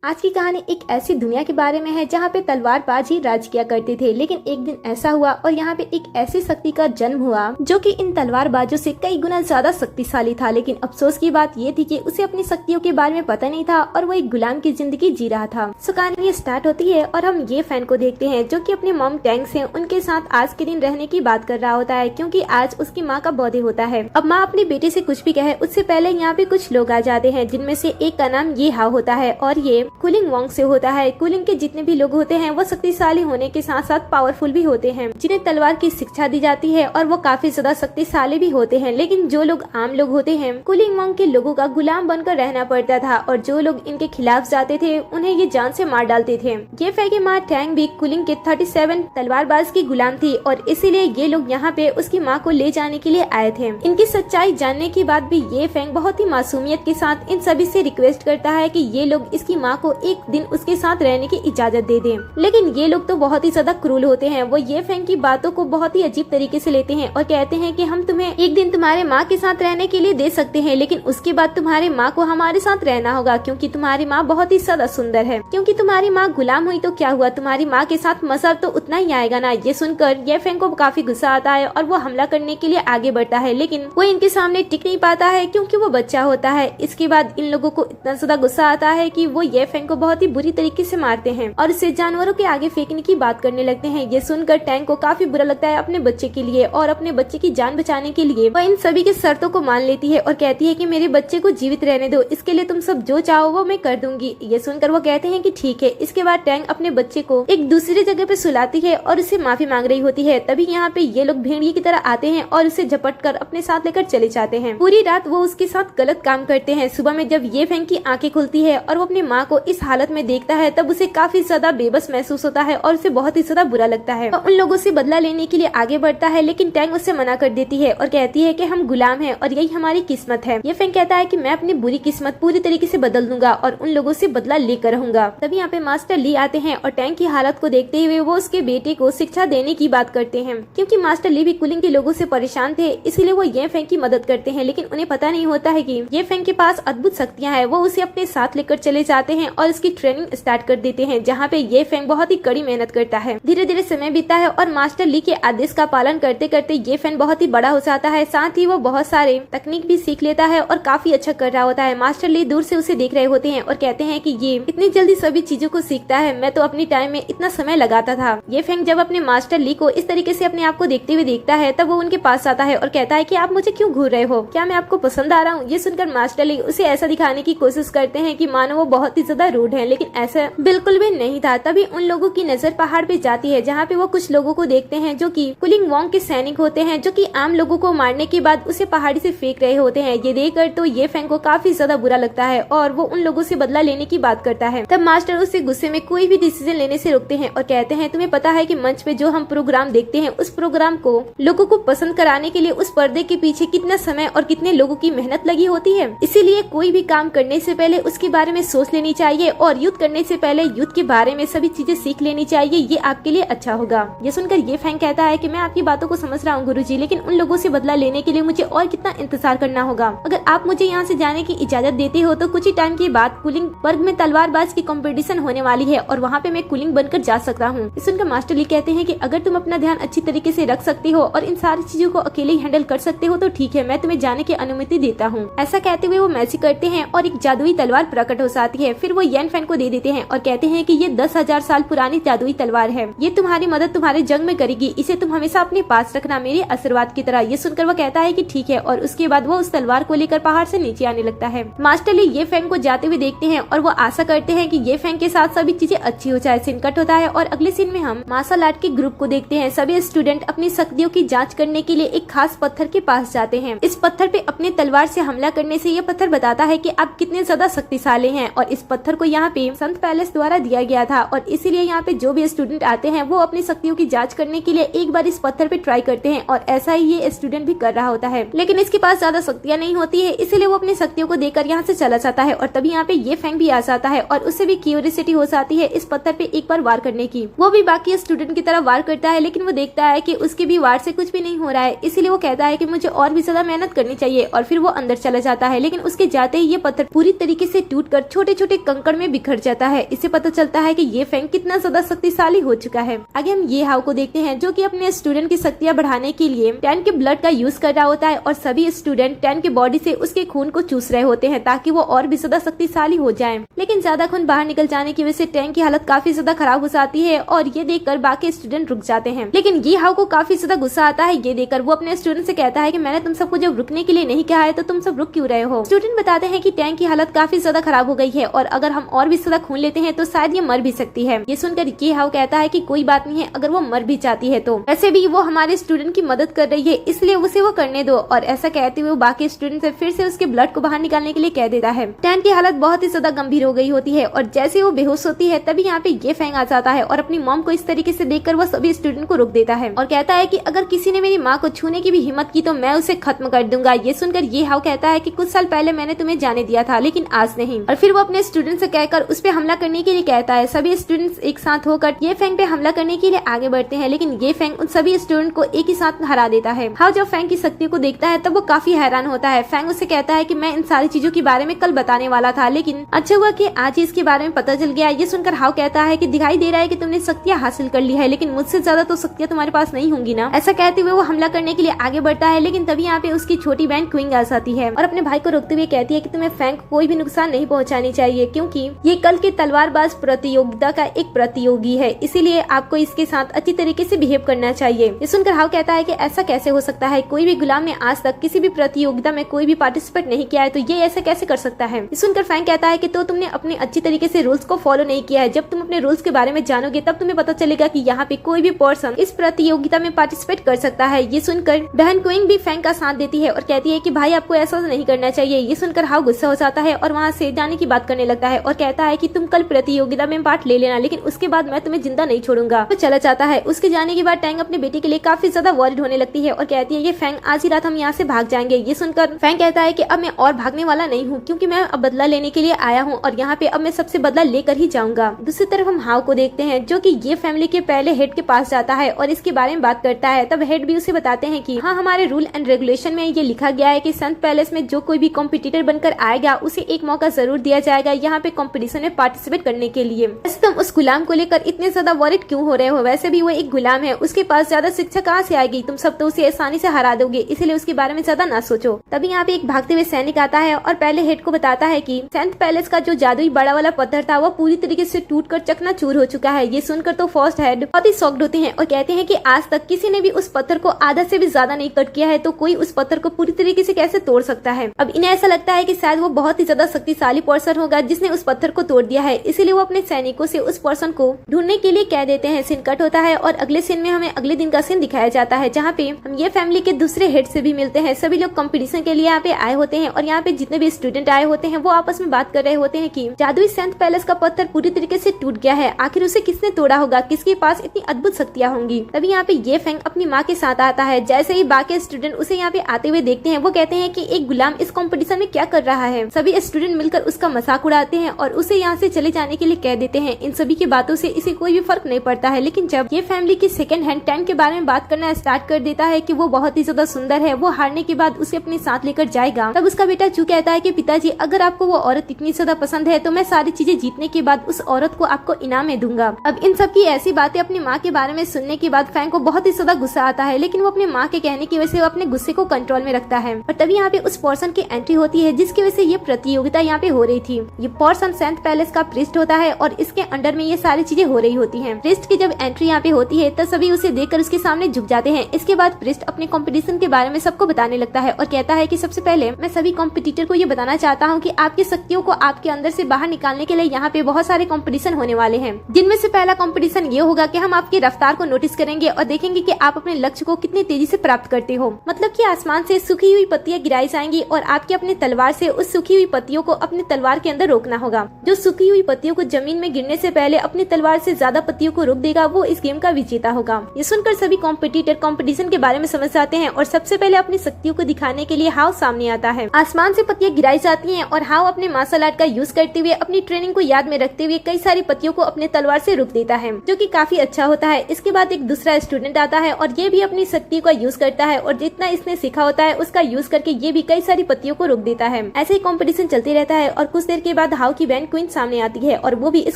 आज की कहानी एक ऐसी दुनिया के बारे में है जहाँ पे तलवारबाज ही राज किया करते थे, लेकिन एक दिन ऐसा हुआ और यहाँ पे एक ऐसी शक्ति का जन्म हुआ जो कि इन तलवारबाजों से कई गुना ज्यादा शक्तिशाली था। लेकिन अफसोस की बात ये थी कि उसे अपनी शक्तियों के बारे में पता नहीं था और वो एक गुलाम की जिंदगी जी रहा था। सो कहानी स्टार्ट होती है और हम ये फैन को देखते हैं जो कि अपने मॉम टैंक से उनके साथ आज के दिन रहने की बात कर रहा होता है, क्योंकि आज उसकी माँ का बर्थडे होता है। अब माँ अपने बेटे से कुछ भी कहे उससे पहले यहाँ पे कुछ लोग आ जाते हैं, जिनमें से एक का नाम ये हाव होता है और ये कुलिंग वोंग से होता है। कुलिंग के जितने भी लोग होते हैं वो शक्तिशाली होने के साथ साथ पावरफुल भी होते हैं, जिन्हें तलवार की शिक्षा दी जाती है और वो काफी ज्यादा शक्तिशाली भी होते हैं। लेकिन जो लोग आम लोग होते हैं कुलिंग वोंग के लोगों का गुलाम बनकर रहना पड़ता था और जो लोग इनके खिलाफ जाते थे उन्हें ये जान से मार डालते थे। ये फै की माँ टैंग भी कुलिंग के 37 तलवारबाज की गुलाम थी और इसीलिए ये लोग यहाँ पे उसकी माँ को ले जाने के लिए आए थे। इनकी सच्चाई जानने के बाद भी ये फैंग बहुत ही मासूमियत के साथ इन सभी से रिक्वेस्ट करता है कि ये लोग इसकी माँ को एक दिन उसके साथ रहने की इजाजत दे दें। लेकिन ये लोग तो बहुत ही ज्यादा क्रूर होते हैं। वो ये फैंग की बातों को बहुत ही अजीब तरीके से लेते हैं और कहते हैं कि हम तुम्हें एक दिन तुम्हारे माँ के साथ रहने के लिए दे सकते हैं, लेकिन उसके बाद तुम्हारे माँ को हमारे साथ रहना होगा, क्योंकि तुम्हारी माँ बहुत ही ज्यादा सुंदर है। क्योंकि तुम्हारी माँ गुलाम हुई तो क्या हुआ, तुम्हारी माँ के साथ मजा तो उतना ही आएगा ना। ये सुनकर ये फैंग को काफी गुस्सा आता है और वो हमला करने के लिए आगे बढ़ता है, लेकिन वो इनके सामने टिक नहीं पाता है क्योंकि वो बच्चा होता है। इसके बाद इन लोगों को इतना ज्यादा गुस्सा आता है कि वो ये फैंग को बहुत ही बुरी तरीके से मारते हैं और इसे जानवरों के आगे फेंकने की बात करने लगते हैं। ये सुनकर टैंग को काफी बुरा लगता है अपने बच्चे के लिए और अपने बच्चे की जान बचाने के लिए वह इन सभी के शर्तों को मान लेती है और कहती है कि मेरे बच्चे को जीवित रहने दो, इसके लिए तुम सब जो चाहो वो मैं कर दूंगी। ये सुनकर वो कहते हैं कि ठीक है। इसके बाद टैंग अपने बच्चे को एक दूसरी जगह पे सुलाती है और उससे माफी मांग रही होती है। तभी यहाँ पे ये लोग भेड़िए की तरह आते हैं और उसे झपट कर अपने साथ लेकर चले जाते हैं। पूरी रात वो उसके साथ गलत काम करते हैं। सुबह में जब ये फैंग की आंखें खुलती है और वो अपनी माँ को इस हालत में देखता है तब उसे काफी ज्यादा बेबस महसूस होता है और उसे बहुत ही ज्यादा बुरा लगता है और उन लोगों से बदला लेने के लिए आगे बढ़ता है। लेकिन टैंग उससे मना कर देती है और कहती है कि हम गुलाम हैं और यही हमारी किस्मत है। ये फैंग कहता है कि मैं अपनी बुरी किस्मत पूरी तरीके से बदल दूंगा और उन लोगों से बदला लेकर रहूंगा। तभी यहाँ पे मास्टर ली आते हैं और टैंग की हालत को देखते हुए वो उसके बेटे को शिक्षा देने की बात करते हैं, क्योंकि मास्टर ली भी कुलिंग के लोगों से परेशान थे, इसलिए वो ये फैंग की मदद करते हैं। लेकिन उन्हें पता नहीं होता है कि ये फैंग के पास अद्भुत शक्तियाँ हैं। वो उसे अपने साथ लेकर चले जाते हैं और उसकी ट्रेनिंग स्टार्ट कर देते हैं, जहाँ पे ये फैंग बहुत ही कड़ी मेहनत करता है। धीरे धीरे समय बीता है और मास्टर ली के आदेश का पालन करते करते ये फैंग बहुत ही बड़ा हो जाता है। साथ ही वो बहुत सारे तकनीक भी सीख लेता है और काफी अच्छा कर रहा होता है। मास्टर ली दूर से उसे देख रहे होते हैं और कहते हैं कि ये इतनी जल्दी सभी चीजों को सीखता है, मैं तो अपनी टाइम में इतना समय लगाता था। ये फैंग जब अपने मास्टर ली को इस तरीके से अपने आप को देखते हुए देखता है तब वो उनके पास आता है और कहता है कि आप मुझे क्यों घूर रहे हो, क्या मैं आपको पसंद आ रहा हूँ। ये सुनकर मास्टर ली उसे ऐसा दिखाने की कोशिश करते हैं कि मानो वो बहुत ही ज्यादा रूड है, लेकिन ऐसा बिल्कुल भी नहीं था। तभी उन लोगों की नजर पहाड़ पे जाती है, जहाँ पे वो कुछ लोगों को देखते हैं जो कि कुलिंग वोंग के सैनिक होते हैं, जो कि आम लोगों को मारने के बाद उसे पहाड़ी से फेंक रहे होते हैं। ये देखकर तो ये फैंग को काफी ज्यादा बुरा लगता है और वो उन लोगों से बदला लेने की बात करता है। तब मास्टर उसे गुस्से में कोई भी डिसीजन लेने से रोकते हैं और कहते हैं तुम्हें पता है कि मंच पे जो हम प्रोग्राम देखते हैं उस प्रोग्राम को लोगों को पसंद कराने के लिए उस पर्दे के पीछे कितना समय और कितने लोगों की मेहनत लगी होती है। इसीलिए कोई भी काम करने से पहले उसके बारे में सोच लेनी चाहिए और युद्ध करने से पहले युद्ध के बारे में सभी चीजें सीख लेनी चाहिए, ये आपके लिए अच्छा होगा। ये सुनकर ये फैंग कहता है कि मैं आपकी बातों को समझ रहा हूँ गुरुजी, लेकिन उन लोगों से बदला लेने के लिए मुझे और कितना इंतजार करना होगा। अगर आप मुझे यहाँ से जाने की इजाजत देते हो तो कुछ ही टाइम के बाद कुलिंग वर्ग में तलवारबाज की कंपटीशन होने वाली है और वहाँ पे मैं कुलिंग बनकर जा सकता हूँ। इस सुनकर मास्टर ली कहते हैं कि अगर तुम अपना ध्यान अच्छी तरीके से रख सकते हो और इन सारी चीजों को अकेले ही हैंडल कर सकते हो तो ठीक है, मैं तुम्हें जाने की अनुमति देता हूँ। ऐसा कहते हुए वो मैजिक करते हैं और एक जादुई तलवार प्रकट हो जाती है। फिर वो येन फैंग को दे देते हैं और कहते हैं कि ये 10,000 साल पुरानी जादुई तलवार है, ये तुम्हारी मदद तुम्हारे जंग में करेगी, इसे तुम हमेशा अपने पास रखना मेरे आशीर्वाद की तरह। ये सुनकर वो कहता है कि ठीक है और उसके बाद वो उस तलवार को लेकर पहाड़ से नीचे आने लगता है। मास्टर ली ये फैंग को जाते हुए देखते हैं और वो आशा करते हैं कि ये फैंग के साथ सभी चीजें अच्छी हो जाए। सीन कट होता है और अगले सीन में हम मार्शल आर्ट के ग्रुप को देखते हैं। सभी स्टूडेंट अपनी शक्तियों की जांच करने के लिए एक खास पत्थर के पास जाते हैं। इस पत्थर पे अपने तलवार से हमला करने से ये पत्थर बताता है कि आप कितने ज्यादा शक्तिशाली हैं और इस पत्थर को यहाँ पे संत पैलेस द्वारा दिया गया था और इसीलिए यहाँ पे जो भी स्टूडेंट आते हैं वो अपनी शक्तियों की जांच करने के लिए एक बार इस पत्थर पे ट्राई करते हैं और ऐसा ही ये स्टूडेंट भी कर रहा होता है। लेकिन इसके पास ज्यादा शक्तियाँ नहीं होती है, इसीलिए वो अपनी शक्तियों को देकर यहाँ से चला जाता है और तभी यहाँ पे ये फैंग भी आ जाता है और उससे भी क्यूरियोसिटी हो जाती है इस पत्थर पे एक बार वार करने की। वो भी बाकी स्टूडेंट की तरह वार करता है, लेकिन वो देखता है कि उसके भी वार से कुछ भी नहीं हो रहा है, इसीलिए वो कहता है कि मुझे और भी ज्यादा मेहनत करनी चाहिए और फिर वो अंदर चला जाता है। लेकिन उसके जाते ही ये पत्थर पूरी तरीके से टूटकर छोटे छोटे कंकड़ में बिखर जाता है। इससे पता चलता है कि ये फैंग कितना ज्यादा शक्तिशाली हो चुका है। आगे हम ये हाउ को देखते हैं जो कि अपने स्टूडेंट की शक्तियां बढ़ाने के लिए टैन के ब्लड का यूज कर रहा होता है और सभी स्टूडेंट टैन की बॉडी से उसके खून को चूस रहे होते हैं ताकि वो और भी ज्यादा शक्तिशाली हो जाए। लेकिन ज्यादा खून बाहर निकल जाने की वजह से टैन की हालत काफी ज्यादा खराब हो जाती है और ये देखकर बाकी स्टूडेंट रुक जाते हैं। लेकिन ये हाउ को काफी ज्यादा गुस्सा आता है। ये देखकर वो अपने स्टूडेंट से कहता है कि मैंने तुम सबको जब रुकने के लिए नहीं कहा है तो तुम सब रुक क्यों रहे हो। स्टूडेंट बताते हैं कि टैन की हालत काफी ज्यादा खराब हो गई है और अगर हम और भी ज्यादा खून लेते हैं तो शायद ये मर भी सकती है। ये सुनकर ये हाउ कहता है कि कोई बात नहीं है, अगर वो मर भी जाती है तो वैसे भी वो हमारे स्टूडेंट की मदद कर रही है इसलिए उसे वो करने दो। और ऐसा कहते हुए बाकी स्टूडेंट से फिर से उसके ब्लड को बाहर निकालने के लिए कह देता है। टैन की हालत बहुत ही ज्यादा गंभीर हो गई होती है और जैसे वो बेहोश होती है तभी यहाँ पे ये फैंग आ जाता है और अपनी मॉम को इस तरीके से देखकर वो सभी स्टूडेंट को रोक देता है और कहता है कि अगर किसी ने मेरी माँ को छूने की भी हिम्मत की तो मैं उसे खत्म कर दूंगा। ये सुनकर ये हाउ कहता है कि कुछ साल पहले मैंने तुम्हें जाने दिया था लेकिन आज नहीं। और फिर वो अपने स्टूडेंट से कहकर उस पर हमला करने के लिए कहता है। सभी स्टूडेंट्स एक साथ होकर ये फैंग पे हमला करने के लिए आगे बढ़ते हैं लेकिन ये फैंग उन सभी स्टूडेंट को एक ही साथ हरा देता है। हाउ जब फैंग की शक्ति को देखता है तब वो काफी हैरान होता है। फैंग उससे कहता है कि मैं इन सारी चीजों के बारे में कल बताने वाला था लेकिन अच्छा हुआ कि आज ही इसके बारे में पता चल गया। ये सुनकर हाउ कहता है कि दिखाई दे रहा है कि तुमने शक्तियां हासिल कर ली है लेकिन मुझसे ज्यादा तो शक्तियां तुम्हारे पास नहीं होंगी ना। ऐसा कहते हुए वो हमला करने के लिए आगे बढ़ता है लेकिन तभी यहाँ पे उसकी छोटी बहन क्विंग आ जाती है और अपने भाई को रोकते हुए कहती है कि तुम्हें फैंग को कोई भी नुकसान नहीं पहुंचानी चाहिए क्योंकि ये कल के तलवारबाज प्रतियोगिता का एक प्रतियोगी है, इसीलिए आपको इसके साथ अच्छी तरीके से बिहेव करना चाहिए। ये सुनकर हाउ कहता है कि ऐसा कैसे हो सकता है, कोई भी गुलाम ने आज तक किसी भी प्रतियोगिता में कोई भी पार्टिसिपेट नहीं किया है तो ये ऐसा कैसे कर सकता है। ये सुनकर फैंग कहता है कि तो तुमने अपने अच्छी तरीके से रूल्स को फॉलो नहीं किया है। जब तुम अपने रूल्स के बारे में जानोगे तब तुम्हें पता चलेगा कि यहाँ पे कोई भी पर्सन इस प्रतियोगिता में पार्टिसिपेट कर सकता है। ये सुनकर बहन क्विंग भी फैंग का साथ देती है और कहती है कि भाई आपको ऐसा नहीं करना चाहिए। ये सुनकर हाउ गुस्सा हो जाता है और वहाँ से जाने की बात करने लगता है और कहता है कि तुम कल प्रतियोगिता में पार्ट ले लेना लेकिन उसके बाद मैं तुम्हें जिंदा नहीं छोड़ूंगा। तो चला जाता है। उसके जाने के बाद टैंग अपने बेटे के लिए काफी ज्यादा वॉरिड होने लगती है और कहती है कि फैंग आज ही रात हम यहाँ से भाग जाएंगे। ये सुनकर फैंग कहता है कि अब मैं और भागने वाला नहीं हूँ क्योंकि मैं अब बदला लेने के लिए आया हूँ और यहाँ पे अब मैं सबसे बदला लेकर ही जाऊंगा। दूसरी तरफ हम हाउ को देखते हैं जो कि ये फैमिली के पहले हेड के पास जाता है और इसके बारे में बात करता है। तब हेड भी उसे बताते हैं कि हाँ हमारे रूल एंड रेगुलेशन में ये लिखा गया है कि संत पैलेस में जो कोई भी कॉम्पिटिटर बनकर आएगा उसे एक मौका जरूर दिया जाएगा यहाँ पे कॉम्पिटिशन में पार्टिसिपेट करने के लिए। वैसे तुम उस गुलाम को लेकर इतने ज्यादा वॉरिड क्यों हो रहे हो, वैसे भी वो एक गुलाम है, उसके पास ज्यादा शिक्षा कहाँ से आएगी, तुम सब तो उसे आसानी से हरा दोगे, इसलिए उसके बारे में ज्यादा ना सोचो। तभी यहाँ पे एक भागते हुए सैनिक आता है और पहले हेड को बताता है कि सेंट पैलेस का जो जादुई बड़ा वाला पत्थर था वो पूरी तरीके से टूटकर चकनाचूर हो चुका है। ये सुनकर तो फर्स्ट हेड बहुत ही शॉक्ड होते हैं और कहते हैं कि आज तक किसी ने भी उस पत्थर को आधा से भी ज्यादा नहीं कट किया है तो कोई उस पत्थर को पूरी तरीके से कैसे तोड़ सकता है। अब इन्हें ऐसा लगता है कि शायद वो बहुत ही ज्यादा शक्तिशाली पर्सन होगा जिसने उस पत्थर को तोड़ दिया है, इसीलिए वो अपने सैनिकों से उस पर्सन को ढूंढने के लिए कह देते हैं। सीन कट होता है और अगले सीन में हमें अगले दिन का सीन दिखाया जाता है जहाँ पे हम ये फैमिली के दूसरे हेड से भी मिलते हैं। सभी लोग कंपटीशन के लिए यहाँ पे आए होते हैं और यहाँ पे जितने भी स्टूडेंट आए होते हैं वो आपस में बात कर रहे होते हैं कि जादुई सेंट पैलेस का पत्थर पूरी तरीके से टूट गया है, आखिर उसे किसने तोड़ा होगा, किसके पास इतनी अद्भुत शक्तियाँ होंगी। तभी यहाँ पे ये फैंग अपनी माँ के साथ आता है। जैसे ही बाकी स्टूडेंट उसे यहाँ पे आते हुए देखते हैं वो कहते हैं कि एक गुलाम इस कंपटीशन में क्या कर रहा है। सभी स्टूडेंट मिलकर उसका मजाक उड़ाते हैं और उसे यहाँ से चले जाने के लिए कह देते हैं। इन सभी की बातों से इसे कोई भी फर्क नहीं पड़ता है, लेकिन जब ये फैमिली की सेकंड हैंड टैंक के बारे में बात करना स्टार्ट कर देता है कि वो बहुत ही ज्यादा सुंदर है, वो हारने के बाद उसे अपने साथ लेकर जाएगा, तब उसका बेटा चू कहता है कि पिताजी अगर आपको वो औरत इतनी ज्यादा पसंद है तो मैं सारी चीजें जीतने के बाद उस औरत को आपको इनाम में दूंगा। अब इन सब की ऐसी बातें अपनी माँ के बारे में सुनने के बाद फैंग को बहुत ही ज्यादा गुस्सा आता है, लेकिन वो अपने माँ के कहने की वजह से वो अपने गुस्से को कंट्रोल में रखता है। और तभी यहाँ पे उस पर्सन की एंट्री होती है जिसकी वजह से ये प्रतियोगिता यहाँ पे हो रही थी। ये पर्सन सेंट पैलेस का प्रिस्ट होता है और इसके अंडर में ये सारी चीजें हो रही होती है। प्रिस्ट की जब एंट्री यहाँ पे होती है तब सभी उसे देखकर उसके सामने झुक जाते हैं। इसके बाद प्रिस्ट अपने कॉम्पिटिशन के बारे में सबको बताने लगता है और कहता है कि सबसे पहले मैं सभी कॉम्पिटिटर को ये बताना चाहता हूँ कि आपकी शक्तियों को आपके अंदर से बाहर निकालने के लिए यहाँ पे बहुत सारे कॉम्पिटिशन होने वाले हैं, जिनमें से पहला कॉम्पिटिशन ये होगा कि हम आपकी रफ्तार को नोटिस करेंगे और देखेंगे कि आप अपने लक्ष्य को कितनी तेजी से प्राप्त करते हो। मतलब कि आसमान से सूखी हुई पत्तियां गिराई जाएंगी और आपके अपने तलवार से उस सूखी हुई पत्तियों को अपने तलवार के अंदर रोकना होगा। जो सूखी हुई पत्तियों को जमीन में गिरने से पहले अपनी तलवार से ज्यादा पत्तियों को रोक देगा वो इस गेम का विजेता होगा। ये सुनकर सभी कॉम्पिटिटर कॉम्पिटिशन के बारे में समझ जाते हैं और सबसे पहले अपनी शक्तियों को दिखाने के लिए हाउ सामने आता है। आसमान से पत्तियां गिराई जाती हैं और हाउ अपने मार्शल आर्ट का यूज करते हुए अपनी ट्रेनिंग को याद में रखते हुए कई सारी पत्तियों को अपने तलवार से रोक देता है, जो कि काफी अच्छा होता है। इसके बाद एक दूसरा स्टूडेंट आता है और ये भी अपनी शक्ति का यूज करता है और जितना इसने सीखा होता है उसका यूज करके ये भी कई सारी पत्तियों को रोक देता है। ऐसे ही कॉम्पिटिशन चलते रहता है और कुछ देर के बाद हाउ की बहन क्वीन सामने आती है और वो भी इस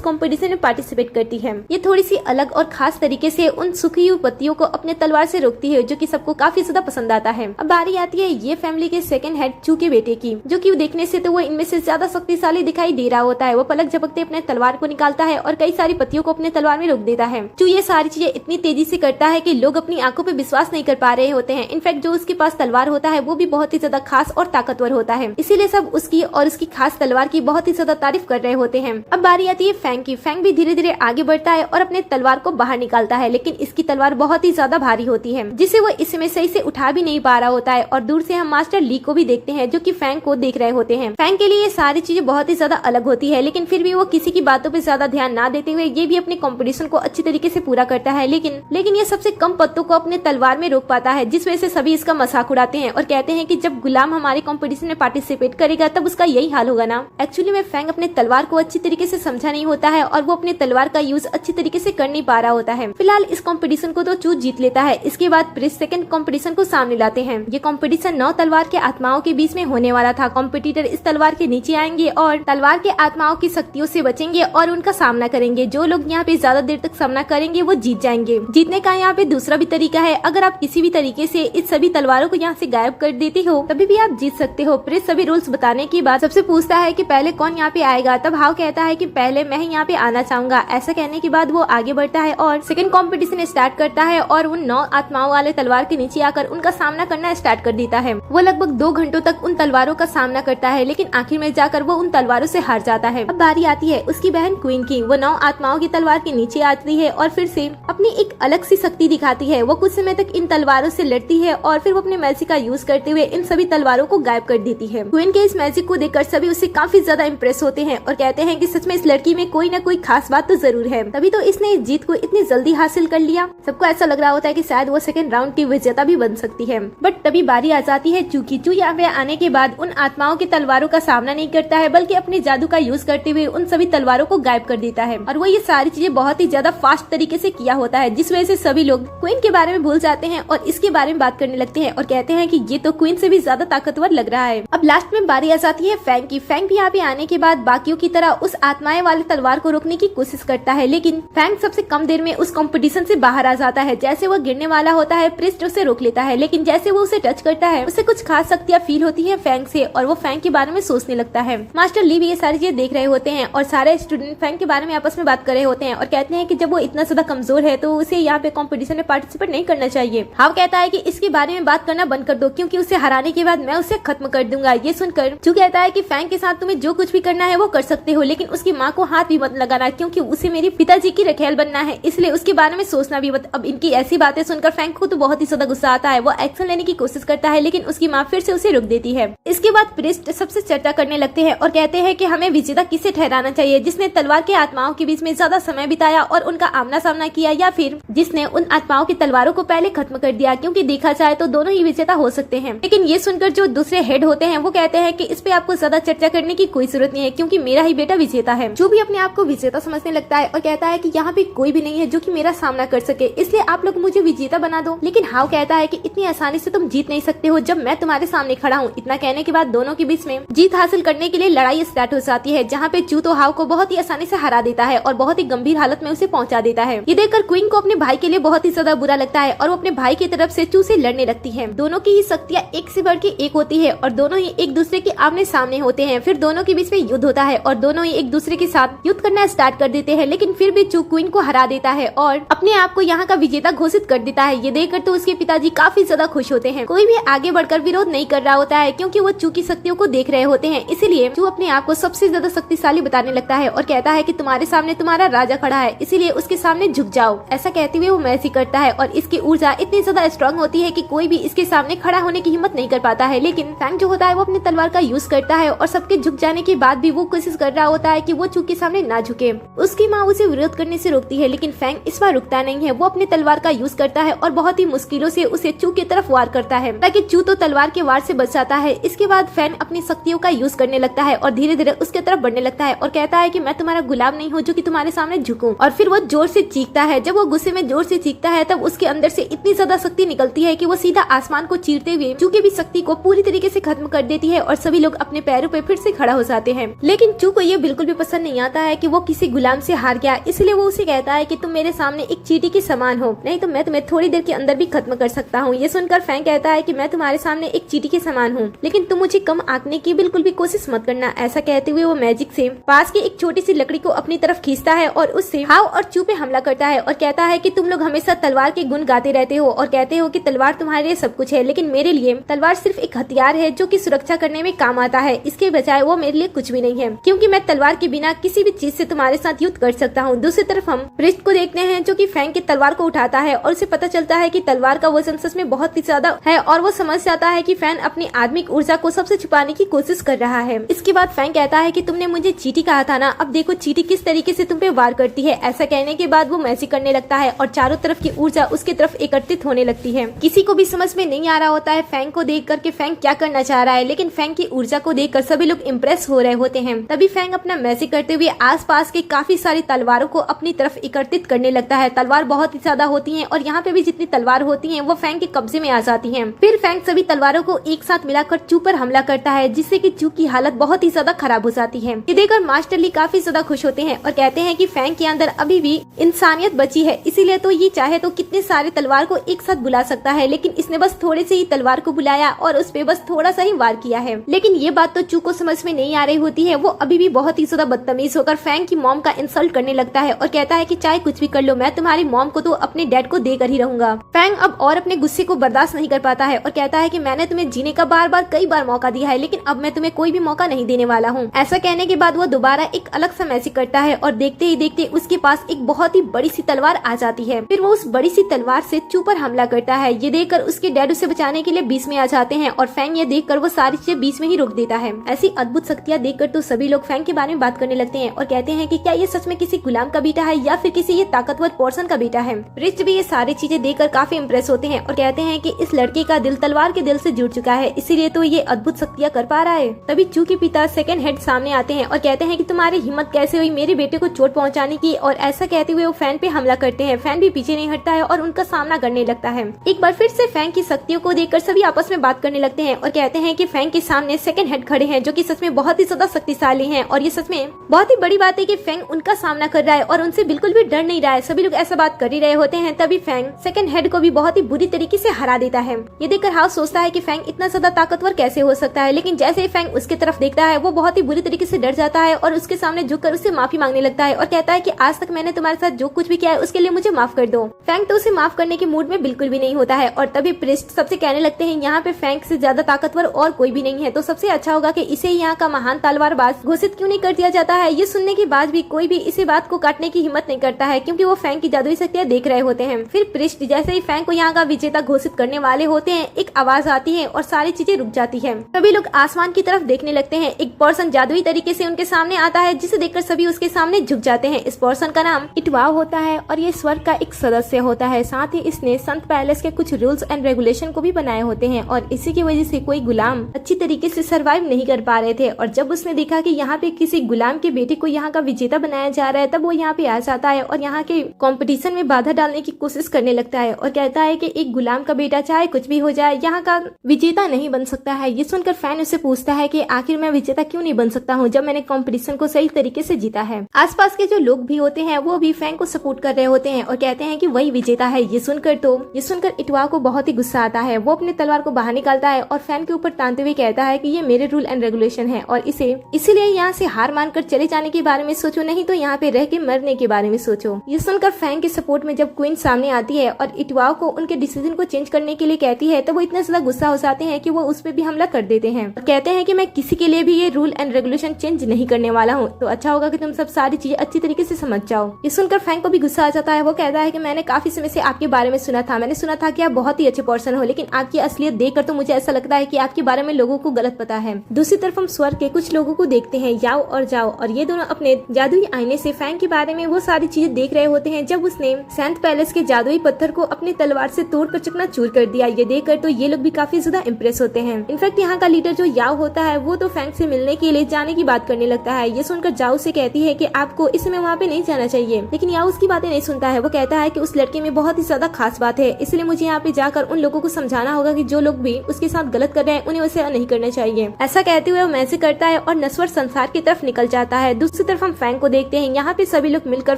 कंपटीशन में पार्टिसिपेट करती है। ये थोड़ी सी अलग और खास तरीके से उन सूखी हुई पत्तियों को अपने तलवार से रोकती है, जो कि सबको काफी ज्यादा पसंद आता है। अब बारी आती है ये फैमिली के सेकंड हेड चू के बेटे की, जो कि देखने से तो वो इनमें से ज्यादा शक्तिशाली दिखाई दे रहा होता है। वो पलक झपकते अपने तलवार को निकालता है और कई सारी पत्तियों को अपने तलवार में रोक देता है। चू ये सारी चीजें इतनी तेजी से करता है कि लोग अपनी आंखों पे विश्वास नहीं कर पा रहे होते हैं। इनफैक्ट जो उसके पास तलवार होता है वो भी बहुत ही ज्यादा खास और ताकतवर होता है, इसीलिए सब उसकी और उसकी खास तलवार की बहुत ही ज्यादा तारीफ कर रहे होते हैं। अब बारी आती है फैंग की। फैंग भी धीरे धीरे आगे बढ़ता है और अपने तलवार को बाहर निकालता है, लेकिन इसकी तलवार बहुत ही ज्यादा भारी होती है, जिसे वो इसमें सही से उठा भी नहीं पा रहा होता है। और दूर से हम मास्टर ली को भी देखते हैं, जो कि फैंग को देख रहे होते हैं। फैंग के लिए ये सारी चीजें बहुत ही ज्यादा अलग होती है, लेकिन फिर भी वो किसी की बातों पे ज्यादा ध्यान ना देते हुए ये भी अपने कंपटीशन को अच्छी तरीके से पूरा करता है। लेकिन ये सबसे कम पत्तों को अपने तलवार में रोक पाता है, जिस वजह से सभी इसका मजाक उड़ाते हैं और कहते हैं कि जब गुलाम हमारे कंपटीशन में पार्टिसिपेट करेगा तब उसका यही हाल होगा ना। एक्चुअली में फैंग अपने तलवार को अच्छी तरीके से समझा नहीं होता है और वो अपने तलवार का यूज अच्छी तरीके से कर नहीं पा रहा होता है। फिलहाल इस कंपटीशन को तो चू जीत लेता है। इसके बाद प्रिंस सेकंड कंपटीशन को सामने लाते हैं। ये कंपटीशन 9 तलवार के आत्माओं के बीच में होने वाला था। कॉम्पिटिटर इस तलवार के नीचे आएंगे और तलवार के आत्माओं की शक्तियों से बचेंगे और उनका सामना करेंगे। जो लोग यहाँ पे ज्यादा देर तक सामना करेंगे वो जीत जाएंगे। जीतने का यहाँ पे दूसरा भी तरीका है, अगर आप किसी भी तरीके से इस सभी तलवारों को यहाँ से गायब कर देते हो तभी भी आप जीत सकते हो। प्रिंस सभी रूल्स बताने के बाद सबसे पूछता है कि पहले कौन यहाँ पे आएगा। तब हाउ कहता है कि पहले मैं ही यहाँ पे आना चाहूंगा। ऐसा कहने के बाद वो आगे बढ़ता है और सेकंड कंपटीशन स्टार्ट करता है और उन 9 आत्माओं वाले तलवार के नीचे आकर उनका सामना करना स्टार्ट कर देता है। वो लगभग 2 घंटों तक उन तलवारों का सामना करता है, लेकिन आखिर में जाकर वो उन तलवारों से हार जाता है। अब बारी आती है उसकी बहन क्वीन की। वो 9 आत्माओं की तलवार के नीचे आती है और फिर से अपनी एक अलग सी शक्ति दिखाती है। वो कुछ समय तक इन तलवारों से लड़ती है और फिर वो अपने मैजिक का यूज करते हुए इन सभी तलवारों को गायब कर देती है। क्वीन के इस मैजिक को देखकर सभी उससे काफी ज्यादा इम्प्रेस होते हैं और कहते हैं कि सच में इस लड़की में कोई ना कोई खास बात तो जरूर है, तभी तो इसने इस जीत को इतनी जल्दी हासिल कर लिया। सबको ऐसा लग रहा होता है कि शायद वो सेकंड राउंड की विजेता भी बन सकती है। बट तभी बारी आ जाती है चू की। चू यहाँ पे आने के बाद उन आत्माओं की तलवारों का सामना नहीं करता है, बल्कि अपने जादू का यूज करते हुए उन सभी तलवारों को गायब कर देता है। और वो ये सारी चीजें बहुत ही ज्यादा फास्ट तरीके से किया होता है, जिस वजह से सभी लोग क्वीन के बारे में भूल जाते हैं और इसके बारे में बात करने लगते हैं और कहते हैं कि ये तो क्वीन से भी ज्यादा ताकतवर लग रहा है। अब लास्ट में बारी आ जाती है फैंग की। फैंग भी यहाँ पे आने के बाद बाकियों की तरह उस आत्माएं वाले तलवार को रोकने की कोशिश करता है, लेकिन फैंग सबसे कम देर में उस कंपटीशन से बाहर आ जाता है। जैसे वो गिरने वाला होता है प्रिस्ट उसे रोक लेता है, लेकिन जैसे वो उसे टच करता है उसे कुछ खास शक्तियां फील होती है फैंग से और वो फैंग के बारे में सोचने लगता है। मास्टर ली भी ये सारी चीजें देख रहे होते हैं और सारे स्टूडेंट फैंग के बारे में आपस में बात कर रहे होते हैं और कहते हैं कि जब वो इतना ज्यादा कमजोर है तो उसे यहाँ पे कंपटीशन में पार्टिसिपेट नहीं करना चाहिए। हाव कहता है कि इसके बारे में बात करना बंद कर दो, क्योंकि उसे हराने के बाद मैं उसे खत्म कर दूंगा। ये सुनकर चू कहता है कि फैंग के साथ तुम्हें जो कुछ भी करना है वो कर सकते हो, लेकिन उसकी माँ को हाथ भी मत लगाना, क्योंकि उसे मेरे पिताजी की रखेल बनना है, इसलिए उसके बारे में सोचना भी मत। अब इनकी ऐसी बातें सुनकर फैंग को तो बहुत ही ज्यादा गुस्सा आता है। वो एक्शन लेने की कोशिश करता है, लेकिन उसकी माँ फिर से उसे रोक देती है। इसके बाद प्रिस्ट सबसे चर्चा करने लगते हैं और कहते हैं कि हमें विजेता किसे ठहराना चाहिए, जिसने तलवार के आत्माओं के बीच में ज्यादा समय बिताया और उनका आमना सामना किया, या फिर जिसने उन आत्माओं की तलवारों को पहले खत्म कर दिया, क्योंकि देखा जाए तो दोनों ही विजेता हो सकते हैं। लेकिन ये सुनकर जो दूसरे हेड होते हैं वो कहते हैं कि इस पे आपको ज्यादा चर्चा करने की कोई जरूरत नहीं है, क्योंकि मेरा ही बेटा विजेता है। जो भी अपने आप को विजेता समझने लगता है और कहता है कि यहाँ पे कोई भी नहीं है जो कि मेरा सामना कर सके, इसलिए आप लोग मुझे विजेता बना दो। लेकिन हाव कहता है कि इतनी आसानी से तुम जीत नहीं सकते हो जब मैं तुम्हारे सामने खड़ा हूँ। इतना कहने के बाद दोनों के बीच में जीत हासिल करने के लिए लड़ाई स्टार्ट हो जाती है, जहाँ पे चू तो हाव को बहुत ही आसानी से हरा देता है और बहुत ही गंभीर हालत में उसे पहुंचा देता है। ये देखकर क्वीन को अपने भाई के लिए बहुत ही ज्यादा बुरा लगता है और वो अपने भाई की तरफ से चू से लड़ने लगती है। दोनों की ही शक्तियाँ एक से बढ़ के एक होती है और दोनों ही एक दूसरे के आमने सामने होते हैं। फिर दोनों के बीच में युद्ध होता है और दोनों ही एक दूसरे के साथ युद्ध करना स्टार्ट कर देते हैं, लेकिन फिर भी चू क्वीन को हरा देता है और अपने आप को यहाँ का विजेता घोषित कर देता है। ये देखकर तो उसके पिताजी काफी ज्यादा खुश होते हैं। कोई भी आगे बढ़कर विरोध नहीं कर रहा होता है, क्योंकि वो चू की शक्तियों को देख रहे होते हैं। इसीलिए चू अपने आप को सबसे ज्यादा शक्तिशाली बताने लगता है और कहता है कि तुम्हारे सामने तुम्हारा राजा खड़ा है, इसीलिए उसके सामने झुक जाओ। ऐसा कहते हुए वो मैजिक करता है और इसकी ऊर्जा इतनी ज्यादा स्ट्रांग होती है कि कोई भी इसके सामने खड़ा होने की हिम्मत नहीं कर पाता है। लेकिन फैंग जो होता है वो अपनी तलवार का यूज करता है और सबके झुक जाने के बाद भी वो कोशिश कर रहा होता है कि वो चू के सामने ना झुके। उसकी माँ उसे विरोध करने से रोकती है, लेकिन फैंग इस बार रुकता नहीं है। वो अपनी तलवार का यूज करता है और बहुत ही मुश्किलों से उसे चू की तरफ वार करता है, ताकि चू तो तलवार के वार से बच जाता है। इसके बाद फैंग अपनी शक्तियों का यूज करने लगता है और धीरे धीरे उसके तरफ बढ़ने लगता है और कहता है कि मैं तुम्हारा गुलाम नहीं हूँ जो कि तुम्हारे सामने झुकूं। और फिर वो जोर से चीखता है। जब वो गुस्से में जोर से चीखता है तब उसके अंदर से इतनी ज्यादा शक्ति निकलती है कि वो सीधा आसमान को चीरते हुए चू की भी शक्ति को पूरी तरीके से खत्म कर देती है और सभी लोग अपने पैरों पे फिर से खड़ा हो जाते हैं। लेकिन चू को ये बिल्कुल भी पसंद नहीं आता है कि वो किसी गुलाम से हार गया, इसलिए वो उसे कहता है कि तुम मेरे सामने एक चींटी के समान हो, नहीं तो मैं तुम्हें थोड़ी देर के अंदर भी खत्म कर सकता हूँ। ये सुनकर फैंग कहता है कि मैं तुम्हारे सामने एक चींटी के समान हूँ, लेकिन तुम मुझे कम आंकने की बिल्कुल भी कोशिश मत करना। ऐसा कहते हुए वो मैजिक से पास की एक छोटी सी लकड़ी को अपनी तरफ खींचता है और उससे हाव और चू पे हमला करता है और कहता है कि तुम लोग हमेशा तलवार के गुण गाते रहते हो और कहते हो कि तलवार तुम्हारे लिए सब कुछ है, लेकिन मेरे लिए तलवार सिर्फ एक हथियार है जो कि सुरक्षा करने में काम आता है। इसके बजाय वो मेरे लिए कुछ भी नहीं है, क्योंकि मैं तलवार के बिना किसी भी चीज से तुम्हारे साथ युद्ध कर सकता हूँ। दूसरी तरफ हम प्रिस्ट को देखते हैं जो कि फैंग की तलवार को उठाता है और उसे पता चलता है कि तलवार का वजन सच में बहुत ही ज्यादा है और वो समझ जाता है कि फैंग अपनी आत्मिक ऊर्जा को सबसे छुपाने की कोशिश कर रहा है। इसके बाद फैंग कहता है कि तुमने मुझे चींटी कहा था ना, अब देखो चींटी किस तरीके से तुम पे वार करती है। ऐसा कहने के बाद वो मैजिक करने लगता है और चारों तरफ की ऊर्जा उसकी तरफ एकत्रित होने लगती है। किसी को भी समझ में नहीं आ रहा होता है फैंग को देख कर के फैंग क्या करना चाह रहा है, लेकिन फैंग की ऊर्जा को देखकर सभी लोग इम्प्रेस हो रहे होते हैं। तभी फैंग अपना मैजिक करते हुए आसपास के काफी सारी तलवारों को अपनी तरफ एकत्रित करने लगता है। तलवार बहुत ही ज्यादा होती हैं और यहाँ पे भी जितनी तलवार होती हैं वो फैंग के कब्जे में आ जाती हैं। फिर फैंग सभी तलवारों को एक साथ मिलाकर चू पर हमला करता है, जिससे कि चू की हालत बहुत ही ज्यादा खराब हो जाती है। ये देखकर मास्टर ली काफी ज्यादा खुश होते हैं और कहते हैं कि फैंग के अंदर अभी भी इंसानियत बची है, इसीलिए तो ये चाहे तो कितने सारे तलवार को एक साथ बुला सकता है, लेकिन इसने बस थोड़े से ही तलवार को बुलाया और उस पे बस थोड़ा सा ही वार किया है। लेकिन ये बात तो चू को समझ में नहीं आ रही होती है। वो अभी भी बहुत ही ज्यादा बदतमीज होकर फैंग की मॉम का इंसल्ट करने लगता है और कहता है कि चाहे कुछ भी कर लो, मैं तुम्हारी मॉम को तो अपने डैड को देकर ही रहूंगा। फैंग अब और अपने गुस्से को बर्दाश्त नहीं कर पाता है और कहता है कि मैंने तुम्हें जीने का कई बार मौका दिया है, लेकिन अब मैं तुम्हें कोई भी मौका नहीं देने वाला हूँ। ऐसा कहने के बाद वो दोबारा एक अलग सा मैजिक करता है और देखते ही देखते उसके पास एक बहुत ही बड़ी सी तलवार आ जाती है। फिर वो उस बड़ी सी तलवार से चू पर हमला करता है। ये देखकर उसके डैड उसे बचाने के लिए बीच में आ जाते हैं और फैंग ये देखकर वो सारी चीजें बीच में ही रोक देता है। ऐसी अद्भुत शक्तियां देखकर तो सभी लोग फैंग के बारे में बात करने लगते हैं और कहते हैं कि क्या ये सच में किसी गुलाम का बेटा है या फिर किसी ये ताकतवर पर्सन का बेटा है। रिच भी ये सारी चीजें देखकर काफी इम्प्रेस होते हैं और कहते हैं कि इस लड़के का दिल तलवार के दिल से जुड़ चुका है, इसीलिए तो ये अद्भुत शक्तियां कर पा रहा है। तभी चू के पिता सेकंड हेड सामने आते हैं और कहते हैं कि तुम्हारी हिम्मत कैसे हुई मेरे बेटे को चोट पहुंचाने की, और ऐसा कहते हुए वो फैन पे हमला करते हैं। फैन भी पीछे नहीं हटता है और उनका सामना करने लगता है। एक बार फिर से फैंग की शक्तियों को देखकर सभी आपस में बात करने लगते हैं और कहते हैं कि फैंग के सामने सेकंड हेड खड़े हैं जो कि सच में बहुत ही ज्यादा शक्तिशाली हैं और ये सच में बहुत ही बड़ी बात है कि फैंग उनका सामना कर रहा है और उनसे बिल्कुल भी डर नहीं रहा है। सभी लोग ऐसा बात कर ही रहे होते हैं। तभी फैंग सेकंड हेड को भी बहुत ही बुरी तरीके से हरा देता है। ये देखकर हाउस सोचता है कि फैंग इतना ज्यादा ताकतवर कैसे हो सकता है, लेकिन जैसे ही फैंग उसके तरफ देखता है वो बहुत ही बुरी तरीके से डर जाता है और उसके सामने झुककर उससे माफी मांगने लगता है और कहता है कि आज तक मैंने तुम्हारे साथ जो कुछ भी किया है उसके लिए मुझे माफ कर दो। फैंग तो उसे माफ करने के मूड में बिल्कुल भी नहीं होता है और तभी प्रिस्ट सबसे कहने लगते हैं यहाँ पे फैंग से ज्यादा ताकतवर और कोई भी नहीं है, तो सबसे अच्छा होगा कि इसे यहाँ का महान तलवारबाज घोषित क्यों नहीं कर दिया जाता है। ये सुनने के बाद भी कोई भी इसी बात को काटने की हिम्मत नहीं करता है, क्योंकि वो फैंग की जादुई शक्तियां देख रहे होते हैं। फिर प्रिस्ट जैसे ही फैंग को यहाँ का विजेता घोषित करने वाले होते हैं, एक आवाज आती है और सारी चीजें रुक जाती है। सभी लोग आसमान की तरफ देखने लगते हैं। एक पर्सन जादुई तरीके से उनके सामने आता है जिसे देखकर सभी उसके सामने झुक जाते हैं। इस पर्सन का नाम इटवाव होता है और ये स्वर्ग का एक सदस्य होता है। साथ ही इसने संत पैलेस के कुछ रूल्स एंड रेगुलेशन को भी बनाए होते हैं और इसी की वजह से कोई गुलाम अच्छी तरीके से सरवाइव नहीं कर पा रहे थे। और जब उसने देखा कि यहाँ पे किसी गुलाम के बेटे को यहाँ का विजेता बनाया जा रहा है, तब वो यहाँ पे आ जाता है और यहाँ के कंपटीशन में बाधा डालने की कोशिश करने लगता है और कहता है कि एक गुलाम का बेटा चाहे कुछ भी हो जाए यहाँ का विजेता नहीं बन सकता है। ये सुनकर फैन उससे पूछता है कि आखिर मैं विजेता क्यों नहीं बन सकता हूँ जब मैंने कंपटीशन को सही तरीके से जीता है। आसपास के जो लोग भी होते हैं वो भी फैन को सपोर्ट कर रहे होते हैं और कहते हैं कि वही विजेता है। ये सुनकर इटवा को बहुत ही गुस्सा आता है। वो अपने तलवार को बाहर निकालता है और फैन के ऊपर तानते हुए कहता है कि ये मेरे रूल एंड रेगुलेशन है और इसीलिए यहाँ से हार मानकर चले जाने के बारे में सोचो, नहीं तो यहाँ पे रह के मरने के बारे में सोचो। ये सुनकर फैन के सपोर्ट में जब क्वीन सामने आती है और इटवा को उनके डिसीजन को चेंज करने के लिए कहती है, तो वो इतना ज्यादा गुस्सा हो जाते हैं कि वो उस पर भी हमला कर देते हैं और कहते हैं कि मैं किसी के लिए भी ये रूल एंड रेगुलेशन चेंज नहीं करने वाला हूँ, तो अच्छा होगा कि तुम सब सारी चीजें अच्छी तरीके से समझ जाओ। ये सुनकर फैन को भी गुस्सा आ जाता है। वो कहता है कि मैंने काफी समय से आपके बारे में सुना था, मैंने सुना था कि आप बहुत ही अच्छे पर्सन हो, लेकिन आपकी असलियत देखकर तो मुझे ऐसा लगता है कि आपके बारे में लोगों को गलत पता है। दूसरी तरफ हम स्वर्ग के कुछ लोगों को देखते हैं, याओ और जाओ, और ये दोनों अपने जादुई आईने से फैंग के बारे में वो सारी चीजें देख रहे होते हैं जब उसने सेंट पैलेस के जादुई पत्थर को अपनी तलवार से तोड़कर चकनाचूर कर दिया। ये देखकर तो ये लोग भी काफी ज्यादा इम्प्रेस होते हैं। इनफैक्ट यहाँ का लीडर जो याओ होता है वो तो फैंग से मिलने के लिए जाने की बात करने लगता है। ये सुनकर जाओ से कहती है कि आपको इस समय वहाँ पे नहीं जाना चाहिए, लेकिन याओ उसकी बातें नहीं सुनता है। वो कहता है कि उस लड़के में बहुत ही ज्यादा खास बात है, इसलिए मुझे यहाँ पे जाकर उन लोगों को समझाना होगा कि जो लोग भी उसके साथ गलत कर रहे हैं उन्हें वैसे नहीं करना चाहिए। ऐसा कहते हुए वो मैसेज करता है और नश्वर संसार की तरफ निकल जाता है। दूसरी तरफ हम फैंग को देखते हैं, यहाँ पे सभी लोग मिलकर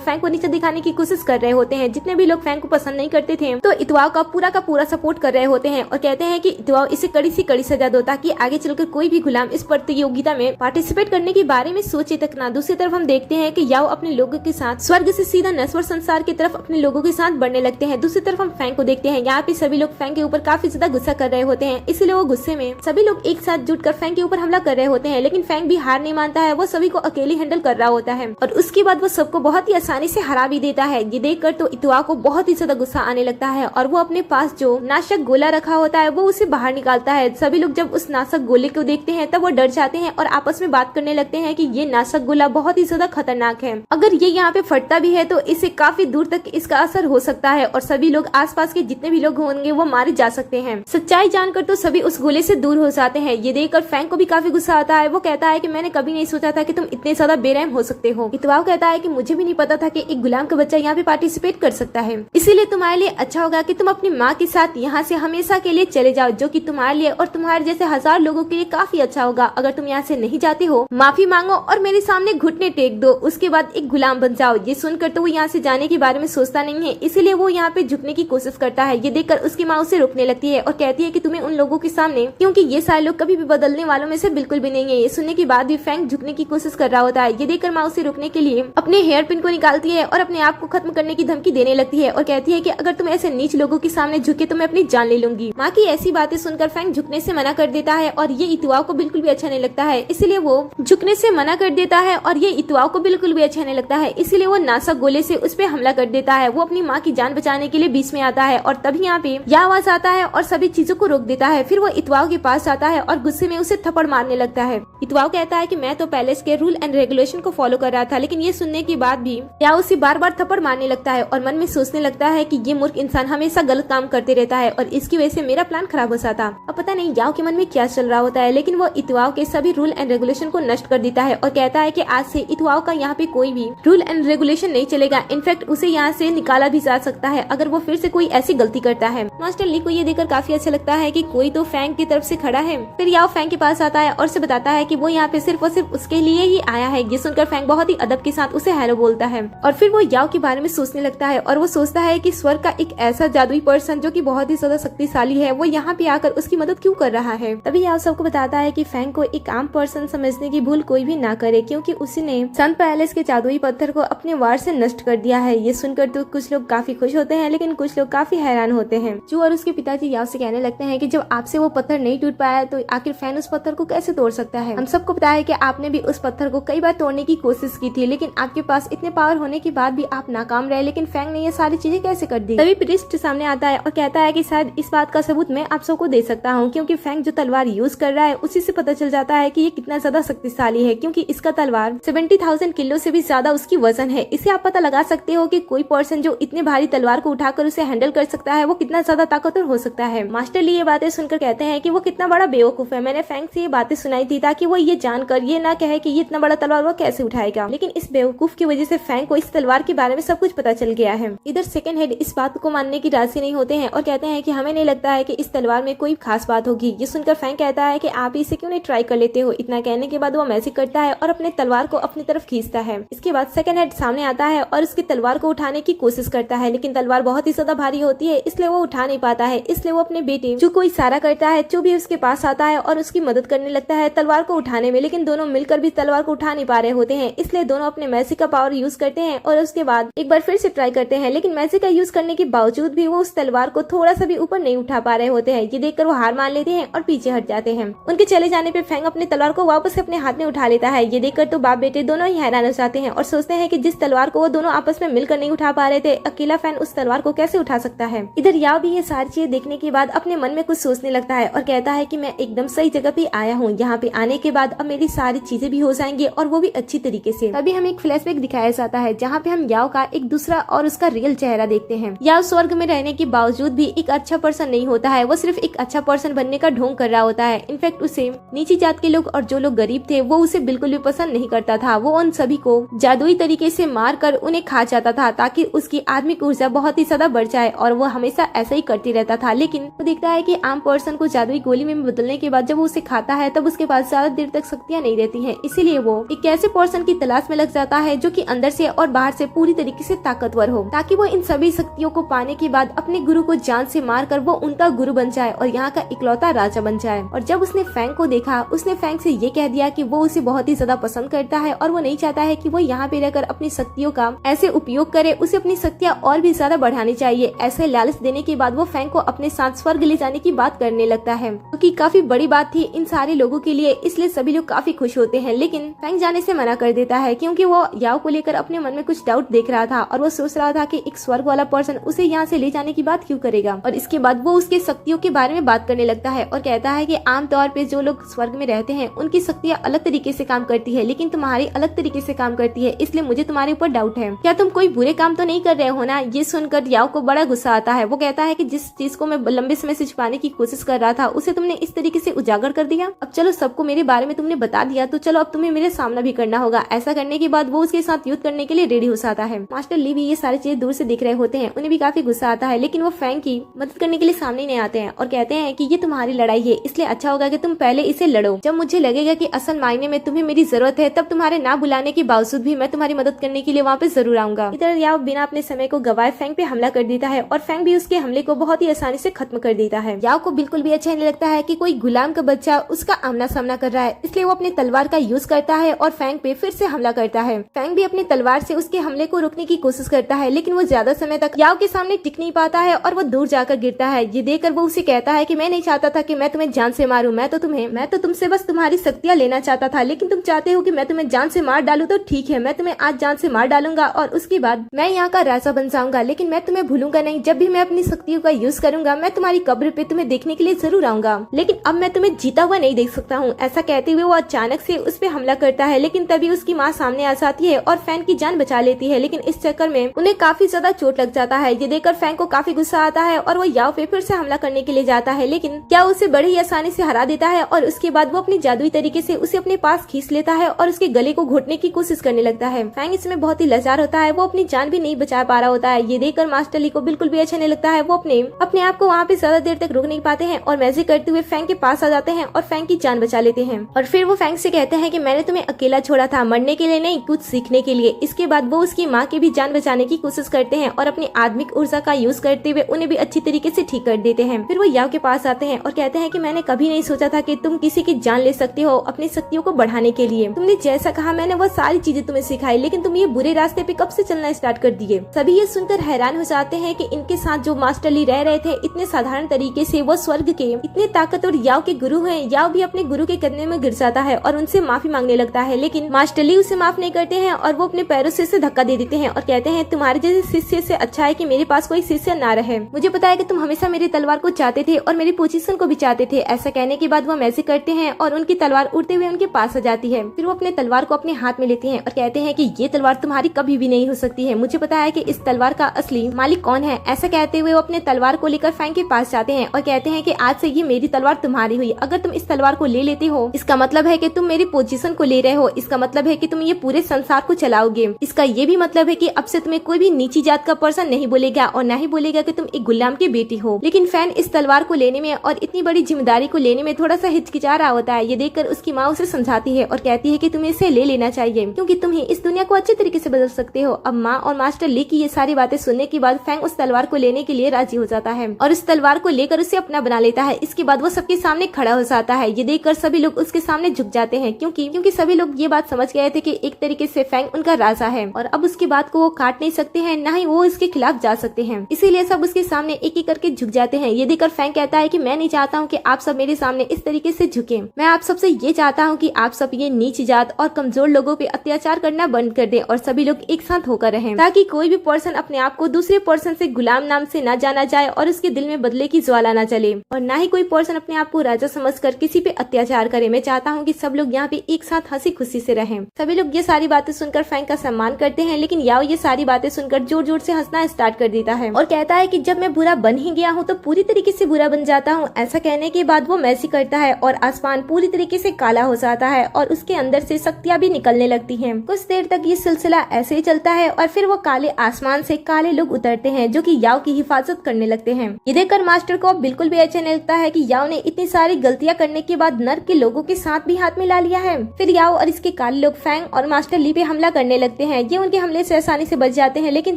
फैंग को नीचे दिखाने की कोशिश कर रहे होते हैं। जितने भी लोग फैंग को पसंद नहीं करते थे तो इतवाओ का पूरा सपोर्ट कर रहे होते हैं और कहते हैं कि इतवाओ इसे कड़ी से कड़ी सजा दो ताकि आगे चलकर कोई भी गुलाम इस प्रतियोगिता में पार्टिसिपेट करने के बारे में सोचे तक ना। दूसरी तरफ हम देखते हैं कि याओ अपने लोगों के साथ स्वर्ग से सीधा नश्वर संसार की तरफ अपने लोगों के साथ बढ़ने लगते हैं। दूसरी तरफ हम फैंग को देखते हैं, यहाँ पे सभी लोग फैंग के ऊपर काफी ज्यादा गुस्सा कर रहे होते हैं, इसलिए वो गुस्से में सभी लोग एक साथ जुटकर फैंग के ऊपर हमला कर रहे होते हैं। लेकिन फैंग भी हार नहीं मानता है, वो सभी को अकेले हैंडल कर रहा होता है और उसके बाद वो सबको बहुत ही आसानी से हरा भी देता है। ये देखकर तो इतवा को बहुत ही ज्यादा गुस्सा आने लगता है और वो अपने पास जो नाशक गोला रखा होता है वो उसे बाहर निकालता है। सभी लोग जब उस नाशक गोले को देखते हैं तब वो डर जाते हैं और आपस में बात करने लगते हैं कि ये नाशक गोला बहुत ही ज्यादा खतरनाक है, अगर ये यहाँ पे फटता भी है तो इसे काफी दूर तक इसका असर हो सकता है और सभी लोग आसपास के जितने भी लोग होंगे वो मारे जा सकते हैं। सच्चाई जानकर तो सभी उस गोले से दूर हो जाते हैं। ये देखकर फैंग को भी काफी गुस्सा आता है, वो कहता है कि मैंने कभी नहीं सोचा था कि तुम इतने ज्यादा बेरहम हो सकते हो। इतवाओ कहता है कि मुझे भी नहीं पता था कि एक गुलाम का बच्चा यहाँ पे पार्टिसिपेट कर सकता है, इसीलिए तुम्हारे लिए अच्छा होगा कि तुम अपनी माँ के साथ यहाँ से हमेशा के लिए चले जाओ, जो कि तुम्हारे लिए और तुम्हारे जैसे 1000 लोगों के लिए काफी अच्छा होगा। अगर तुम यहाँ से नहीं जाते हो माफी मांगो और मेरे सामने घुटने टेक दो, उसके बाद एक गुलाम बन जाओ। ये सुनकर तो वो यहाँ से जाने के बारे में सोचता नहीं है, इसीलिए वो यहाँ पे झुकने की कोशिश करता है। ये देखकर उसकी माँ उसे रोकने लगती है और कहती है कि तुम्हें उन लोगों के सामने, क्योंकि ये सारे लोग कभी भी बदलने वालों में से बिल्कुल भी नहीं है। ये सुनने के बाद भी फैंग झुकने की कोशिश कर रहा होता है। ये देखकर माँ उसे रोकने के लिए अपने हेयर पिन को निकालती है और अपने आप को खत्म करने की धमकी देने लगती है और कहती है कि अगर तुम ऐसे नीच लोगों के सामने झुके तो मैं अपनी जान ले लूंगी। माँ की ऐसी बातें सुनकर फैंग झुकने से मना कर देता है और ये इतवाओ को बिल्कुल भी अच्छा नहीं लगता है, इसलिए वो झुकने से मना कर देता है और ये इतवाओ को बिल्कुल भी अच्छा नहीं लगता है, इसलिए वो नाशक गोले से उस पे हमला कर देता है। वो अपनी माँ की जान बचाने के लिए बीच में आता है और तभी यहाँ पे यह आवाज आता है और सभी चीजों को रोक देता है। फिर वो इतवाओ के पास आता है और गुस्से में उसे थप्पड़ मारने लगता है। इतवाओ कहता है कि मैं तो पैलेस के रूल एंड रेगुलेशन को फॉलो कर रहा था, लेकिन ये सुनने के बाद भी या उसे बार बार थप्पड़ मारने लगता है और मन में सोचने लगता है कि ये मूर्ख इंसान हमेशा गलत काम करते रहता है और इसकी वजह से मेरा प्लान खराब हो जाता। अब पता नहीं याओ के मन में क्या चल रहा होता है, लेकिन वो इतवाओ के सभी रूल एंड रेगुलेशन को नष्ट कर देता है और कहता है कि आज से इतवाओ का यहाँ पे कोई भी रूल एंड रेगुलेशन नहीं चलेगा। इनफैक्ट उसे यहाँ से निकाला भी जा सकता है अगर वो फिर से कोई ऐसी गलती करता है। मास्टर ली को ये देखकर काफी अच्छा लगता है कि कोई तो फैंग की तरफ से खड़ा है। फिर याओ फैंग के पास आता है और उसे बताता है कि वो यहाँ पे सिर्फ और सिर्फ उसके लिए ही आया है। ये सुनकर फैंग बहुत ही अदब के साथ उसे हेलो बोलता है और फिर वो याओ के बारे में सोचने लगता है और वो सोचता है कि स्वर्ग का एक ऐसा जादुई पर्सन जो कि बहुत ही ज्यादा शक्तिशाली है वो यहाँ पे आकर उसकी मदद क्यों कर रहा है। तभी याओ सबको बताता है कि फैंग को एक आम पर्सन समझने की भूल कोई भी ना करे, क्योंकि उसने सन पैलेस के जादुई पत्थर को अपने वार से नष्ट कर दिया है। ये सुनकर तो कुछ लोग काफी खुश होते हैं, लेकिन कुछ लोग काफी हैरान होते हैं। जू और उसके पिताजी याओ से कहने लगते हैं कि जब आपसे वो पत्थर नहीं टूट पाया तो आखिर फैन उस पत्थर को कैसे तोड़ सकता है। हम सबको पता है कि आपने भी उस पत्थर को कई बार तोड़ने की कोशिश की थी, लेकिन आपके पास इतने पावर होने के बाद भी आप नाकाम रहे, लेकिन फैंग ने ये सारी चीजें कैसे कर दी। तभी प्रिस्ट सामने आता है और कहता है कि शायद इस बात का सबूत मैं आप सबको दे सकता हूँ, क्योंकि फैंग जो तलवार यूज कर रहा है उसी से पता चल जाता है कि ये कितना ज्यादा शक्तिशाली है, क्योंकि इसका तलवार 70,000 किलो से भी ज्यादा उसकी वजन है। इससे आप पता लगा सकते हो कि कोई पर्सन जो इतने भारी तलवार को उठाकर उसे हैंडल कर सकता है वो कितना ज्यादा ताकतवर हो सकता है। मास्टर ली ये बातें सुनकर कहते हैं कि वो कितना बड़ा बेवकूफ है। मैंने फैंग से ये बातें सुनाई थी ताकि वो ये जानकर ये ना कहे कि ये इतना बड़ा तलवार वो कैसे उठाएगा, लेकिन इस बेवकूफ की वजह से फैंग को इस तलवार के बारे में सब कुछ पता चल गया है। इधर सेकंड हेड इस बात को मानने की राजी नहीं होते हैं और कहते हैं कि हमें नहीं लगता है कि इस तलवार में कोई खास बात होगी। ये सुनकर फैंग कहता है कि आप इसे क्यों नहीं ट्राई कर लेते हो। इतना कहने के बाद वो मैजिक करता है और अपने तलवार को अपनी तरफ खींचता है। इसके बाद सेकंड हेड सामने आता है और उसकी तलवार को उठाने की कोशिश करता है, लेकिन तलवार बहुत ही ज्यादा भारी होती है, इसलिए वो उठा नहीं पाता है। इसलिए वो अपने बेटे जो को इशारा करता है, जो भी उसके पास आता है और उसकी मदद करने लगता है तलवार को उठाने में, लेकिन दोनों मिलकर भी तलवार को उठा नहीं पा रहे होते हैं। इसलिए दोनों अपने मैजिक का पावर यूज करते हैं और उसके बाद एक बार फिर से ट्राई करते हैं, लेकिन मैजिक का यूज करने के बावजूद भी वो उस तलवार को थोड़ा सा भी ऊपर नहीं उठा पा रहे होते हैं। ये देखकर वो हार मान लेते हैं और पीछे हट जाते हैं। उनके चले जाने पे फैंग अपने तलवार को वापस अपने हाथ में उठा लेता है। ये देखकर तो बाप बेटे दोनों ही हैरान हो जाते हैं और सोचते हैं कि जिस तलवार को वो दोनों आपस में मिलकर नहीं उठा पा रहे थे, अकेला फैन उस तलवार को कैसे उठा सकता है। इधर याओ भी ये सारी चीजें देखने के बाद अपने मन में कुछ सोचने लगता है और कहता है कि मैं एकदम सही जगह पे आया हूँ। यहाँ पे आने के बाद अब मेरी सारी चीजें भी हो जाएंगी और वो भी अच्छी तरीके से। तभी हमें एक फ्लैशबैक दिखाया जाता है जहाँ पे हम याओ का एक दूसरा और उसका रियल चेहरा देखते हैं। याओ स्वर्ग में रहने के बावजूद भी एक अच्छा पर्सन नहीं होता है, वो सिर्फ एक अच्छा पर्सन बनने का ढोंग कर रहा होता है। इनफैक्ट उसे नीची जात के लोग और जो लोग गरीब थे वो उसे बिल्कुल भी पसंद नहीं करता था। वो उन सभी को जादुई तरीके से मार कर उन्हें खा जाता था ताकि उसकी आत्मिक ऊर्जा बहुत ही ज्यादा बढ़ जाए, और वो हमेशा ऐसा ही करती रहता था। लेकिन वो देखता है कि आम पर्सन को जादुई गोली में बदलने के बाद जब वो उसे खाता है तब उसके पास ज्यादा देर तक शक्तियाँ नहीं रहती हैं, इसीलिए वो एक ऐसे पर्सन की तलाश में लग जाता है जो कि अंदर से और बाहर से पूरी तरीके से ताकतवर हो, ताकि वो इन सभी शक्तियों को पाने के बाद अपने गुरु को जान से मारकर वो उनका गुरु बन जाए और यहाँ का इकलौता राजा बन जाए। और जब उसने फैंग को देखा, उसने फैंग से ये कह दिया कि वो उसे बहुत ही ज्यादा पसंद करता है और वो नहीं चाहता है कि वो यहाँ पे रहकर अपनी शक्तियों का ऐसे उपयोग करे, उसे अपनी शक्तियाँ और भी ज्यादा बढ़ानी चाहिए। ऐसे लालच देने के बाद वो फैंग को अपने साथ स्वर्ग ले जाने की बात करने लगता है, क्योंकि काफी बड़ी बात थी इन सारे लोगों के लिए, इसलिए सभी लोग काफी खुश होते हैं। लेकिन फैंग जाने से मना कर देता है, क्योंकि वो याओ को लेकर अपने मन में कुछ डाउट देख रहा था और वो सोच रहा था कि एक स्वर्ग वाला पर्सन उसे यहाँ से ले जाने की बात क्यों करेगा। और इसके बाद वो उसके शक्तियों के बारे में बात करने लगता है और कहता है कि आमतौर पे जो लोग स्वर्ग में रहते हैं उनकी शक्तियाँ अलग तरीके से काम करती है, लेकिन तुम्हारी अलग तरीके से काम करती है, इसलिए मुझे तुम्हारे ऊपर डाउट है। क्या तुम कोई बुरे काम तो नहीं कर रहे हो ना? ये सुनकर याओ को बड़ा गुस्सा आता है। वो कहता है कि जिस चीज को मैं लंबे समय से छुपाने की कोशिश कर रहा था उसे तुमने इस तरीके से उजागर कर दिया। अब चलो, सबको मेरे बारे में तुमने बता दिया, तो चलो अब तुम्हें मेरे सामना भी करना होगा। ऐसा करने के बाद वो उसके साथ युद्ध करने के लिए रेडी हो जाता है। मास्टर ली भी ये सारी चीजें दूर से दिख रहे होते हैं, उन्हें भी काफी गुस्सा आता है, लेकिन वो फैंग की मदद करने के लिए सामने नहीं आते हैं और कहते हैं कि ये तुम्हारी लड़ाई है, इसलिए अच्छा होगा कि तुम पहले इसे लड़ो। जब मुझे लगेगा कि असल मायने में तुम्हें मेरी जरूरत है, तब तुम्हारे ना बुलाने के बावजूद भी मैं तुम्हारी मदद करने के लिए वहाँ पे जरूर आऊंगा। इधर याओ बिना अपने समय को गवाए फैंग पे हमला कर देता है और फैंग भी उसके हमले को बहुत ही आसानी से खत्म कर देता है। याओ को बिल्कुल भी अच्छा नहीं लगता है कि कोई गुलाम का बच्चा उसका आमना सामना कर रहा है, इसलिए वो अपने तलवार का यूज करता है और फैंग पे फिर से हमला करता है। फैंग भी अपनी तलवार से उसके हमले को रोकने की कोशिश करता है, लेकिन वो ज्यादा समय तक याओ के सामने टिक नहीं पाता है और वो दूर जाकर गिरता है। ये देखकर वो उसे कहता है कि मैं नहीं चाहता था कि मैं तुम्हें जान से मारूं, मैं तो तुमसे बस तुम्हारी शक्तियां लेना चाहता था, लेकिन तुम चाहते हो कि मैं तुम्हें जान से मार डालूं, तो ठीक है, मैं तुम्हें आज जान से मार डालूंगा और उसके बाद मैं यहाँ का राजा बन जाऊंगा, लेकिन मैं तुम्हें भूलूंगा नहीं। जब भी मैं अपनी शक्तियों का यूज करूंगा मैं तुम्हारी कब्र पे तुम्हें देखने के लिए जरूर आऊंगा, लेकिन अब मैं तुम्हें जीता हुआ नहीं देख सकता हूँ। ऐसा कहते हुए वो अचानक से उस पे हमला करता है, लेकिन तभी उसकी माँ सामने आ जाती है और फैंग की जान बचा लेती है, लेकिन इस चक्कर में उन्हें काफी ज्यादा चोट लग जाता है। ये देखकर फैंग को काफी गुस्सा आता है और वो याओ पे फिर से हमला करने के लिए जाता है, लेकिन क्या उसे बड़ी ही आसानी से हरा देता है और उसके बाद वो अपनी जादुई तरीके से उसे अपने पास खींच लेता है और उसके गले को घोटने की कोशिश करने लगता है। फैंग इसमें बहुत ही लाचार होता है, वो अपनी जान भी नहीं बचा पा रहा होता है। ये देखकर मास्टर ली को बिल्कुल भी अच्छा नहीं लगता है। वो अपने आप को वहाँ पे ज्यादा देर तक रोक नहीं पाते हैं और मैजिक करते हुए फैंग के पास आ जाते हैं और फैंग की जान बचा लेते हैं। और फिर वो फैंग से कहते हैं कि मैंने तुम्हें अकेला छोड़ा था, मरने के लिए नहीं, कुछ सीखने के लिए। इसके बाद वो उसकी माँ की भी जान बचाने की कोशिश करते हैं और अपनी आत्मिक ऊर्जा का यूज करते हुए उन्हें भी अच्छी तरीके से ठीक कर देते हैं। फिर वो याओ के पास आते हैं और कहते हैं कि मैंने कभी नहीं सोचा था कि तुम किसी की जान ले सकते हो अपनी शक्तियों को बढ़ाने के लिए। तुमने जैसा कहा मैंने वो सारी चीजें तुम्हें सिखाई, लेकिन तुम ये बुरे रास्ते पे कब से चलना स्टार्ट कर दिए। सभी ये सुनकर हैरान हो जाते हैं कि इनके साथ जो मास्टर ली रह रहे थे इतने साधारण तरीके से, वो स्वर्ग के इतने ताकतवर याओ के गुरु हैं। याओ भी अपने गुरु के कदम में गिर जाता है और उनसे माफी मांगने लगता है, लेकिन मास्टर ली उसे माफ नहीं करते हैं और वो अपने पैरों से धक्का दे देते हैं और कहते हैं तुम्हारे जैसे शिष्य से अच्छा है कि मेरे पास कोई शिष्य ना रहे। मुझे पता है कि तुम हमेशा मेरी तलवार को चाहते थे और मेरी पोजीशन को भी चाहते थे। ऐसा कहने के बाद वो मैजिक करते हैं और उनकी तलवार उड़ते हुए उनके पास आ जाती है। फिर वो अपने तलवार को अपने हाथ में लेते हैं और कहते हैं कि ये तलवार तुम्हारी कभी भी नहीं हो सकती है। मुझे पता है कि इस तलवार का असली मालिक कौन है। ऐसा कहते हुए वो अपने तलवार को लेकर फैंग के पास जाते हैं और कहते हैं कि आज से ये मेरी तलवार तुम्हारी हुई। अगर तुम इस तलवार को ले लेते हो इसका मतलब है कि तुम मेरी पोजीशन को ले रहे हो, इसका मतलब है कि तुम ये पूरे संसार को चलाओगे। इसका ये भी मतलब है कि अब से तुम्हें कोई भी नीची जात का पर्सन नहीं बोलेगा और न ही बोलेगा कि तुम एक गुलाम की बेटी हो। लेकिन फैन इस तलवार को लेने में और इतनी बड़ी जिम्मेदारी को लेने में थोड़ा सा हिचकिचा रहा होता है। ये देखकर उसकी माँ उसे समझाती है और कहती है कि तुम्हें इसे ले लेना चाहिए, क्योंकि तुम ही इस दुनिया को अच्छे तरीके से बदल सकते हो। अब माँ और मास्टर ली की ये सारी बातें सुनने के बाद फैंग उस तलवार को लेने के लिए राजी हो जाता है और उस तलवार को लेकर उसे अपना बना लेता है। इसके बाद वो सबके सामने खड़ा हो जाता है। ये देखकर सभी लोग उसके सामने झुक जाते हैं, क्योंकि सभी लोग ये बात समझ गए थे कि एक तरीके से फैंग उनका राजा है और अब उसकी बात को वो काट नहीं सकते हैं, न ही वो इसके खिलाफ जा सकते हैं। इसीलिए सब उसके सामने एक एक करके झुक जाते हैं। ये देखकर फैंग कहता है कि मैं नहीं चाहता हूँ कि आप सब मेरे सामने इस तरीके से झुके। मैं आप सबसे ये चाहता हूँ कि आप सब ये नीच जात और कमजोर लोगों पे अत्याचार करना बंद कर दें और सभी लोग एक साथ होकर रहें, ताकि कोई भी पर्सन अपने आप को दूसरे पर्सन से गुलाम नाम से न जाना जाए और उसके दिल में बदले की ज्वाला न चले और न ही कोई पर्सन अपने आप को राजा समझकर किसी पे अत्याचार करे। मैं चाहता हूँ कि सब लोग यहाँ पे एक साथ हंसी खुशी से रहें। सभी लोग ये सारी बातें सुनकर फैंग का सम्मान करते हैं, लेकिन याओ ये सारी बातें सुनकर जोर जोर से हंसना स्टार्ट कर देता है और कहता है कि जब मैं बुरा बन ही गया हूँ तो पूरी तरीके से बुरा बन जाता हूँ। ऐसा कहने के बाद वो मैजिक करता है और आसमान पूरी तरीके से काला हो जाता है और उसके अंदर से शक्तियाँ भी निकलने लगती हैं। कुछ देर तक ये सिलसिला ऐसे ही चलता है और फिर वो काले आसमान से काले लोग उतरते हैं जो कि याओ की हिफाजत करने लगते हैं। ये देखकर मास्टर को बिल्कुल भी अच्छा नहीं लगता है कि याओ ने इतनी सारी गलतियां करने के बाद नर्क के लोगों के साथ सांप भी हाथ में ला लिया है। फिर याओ और इसके काले लोग फैंग और मास्टर ली पे हमला करने लगते हैं। ये उनके हमले से आसानी से बच जाते हैं, लेकिन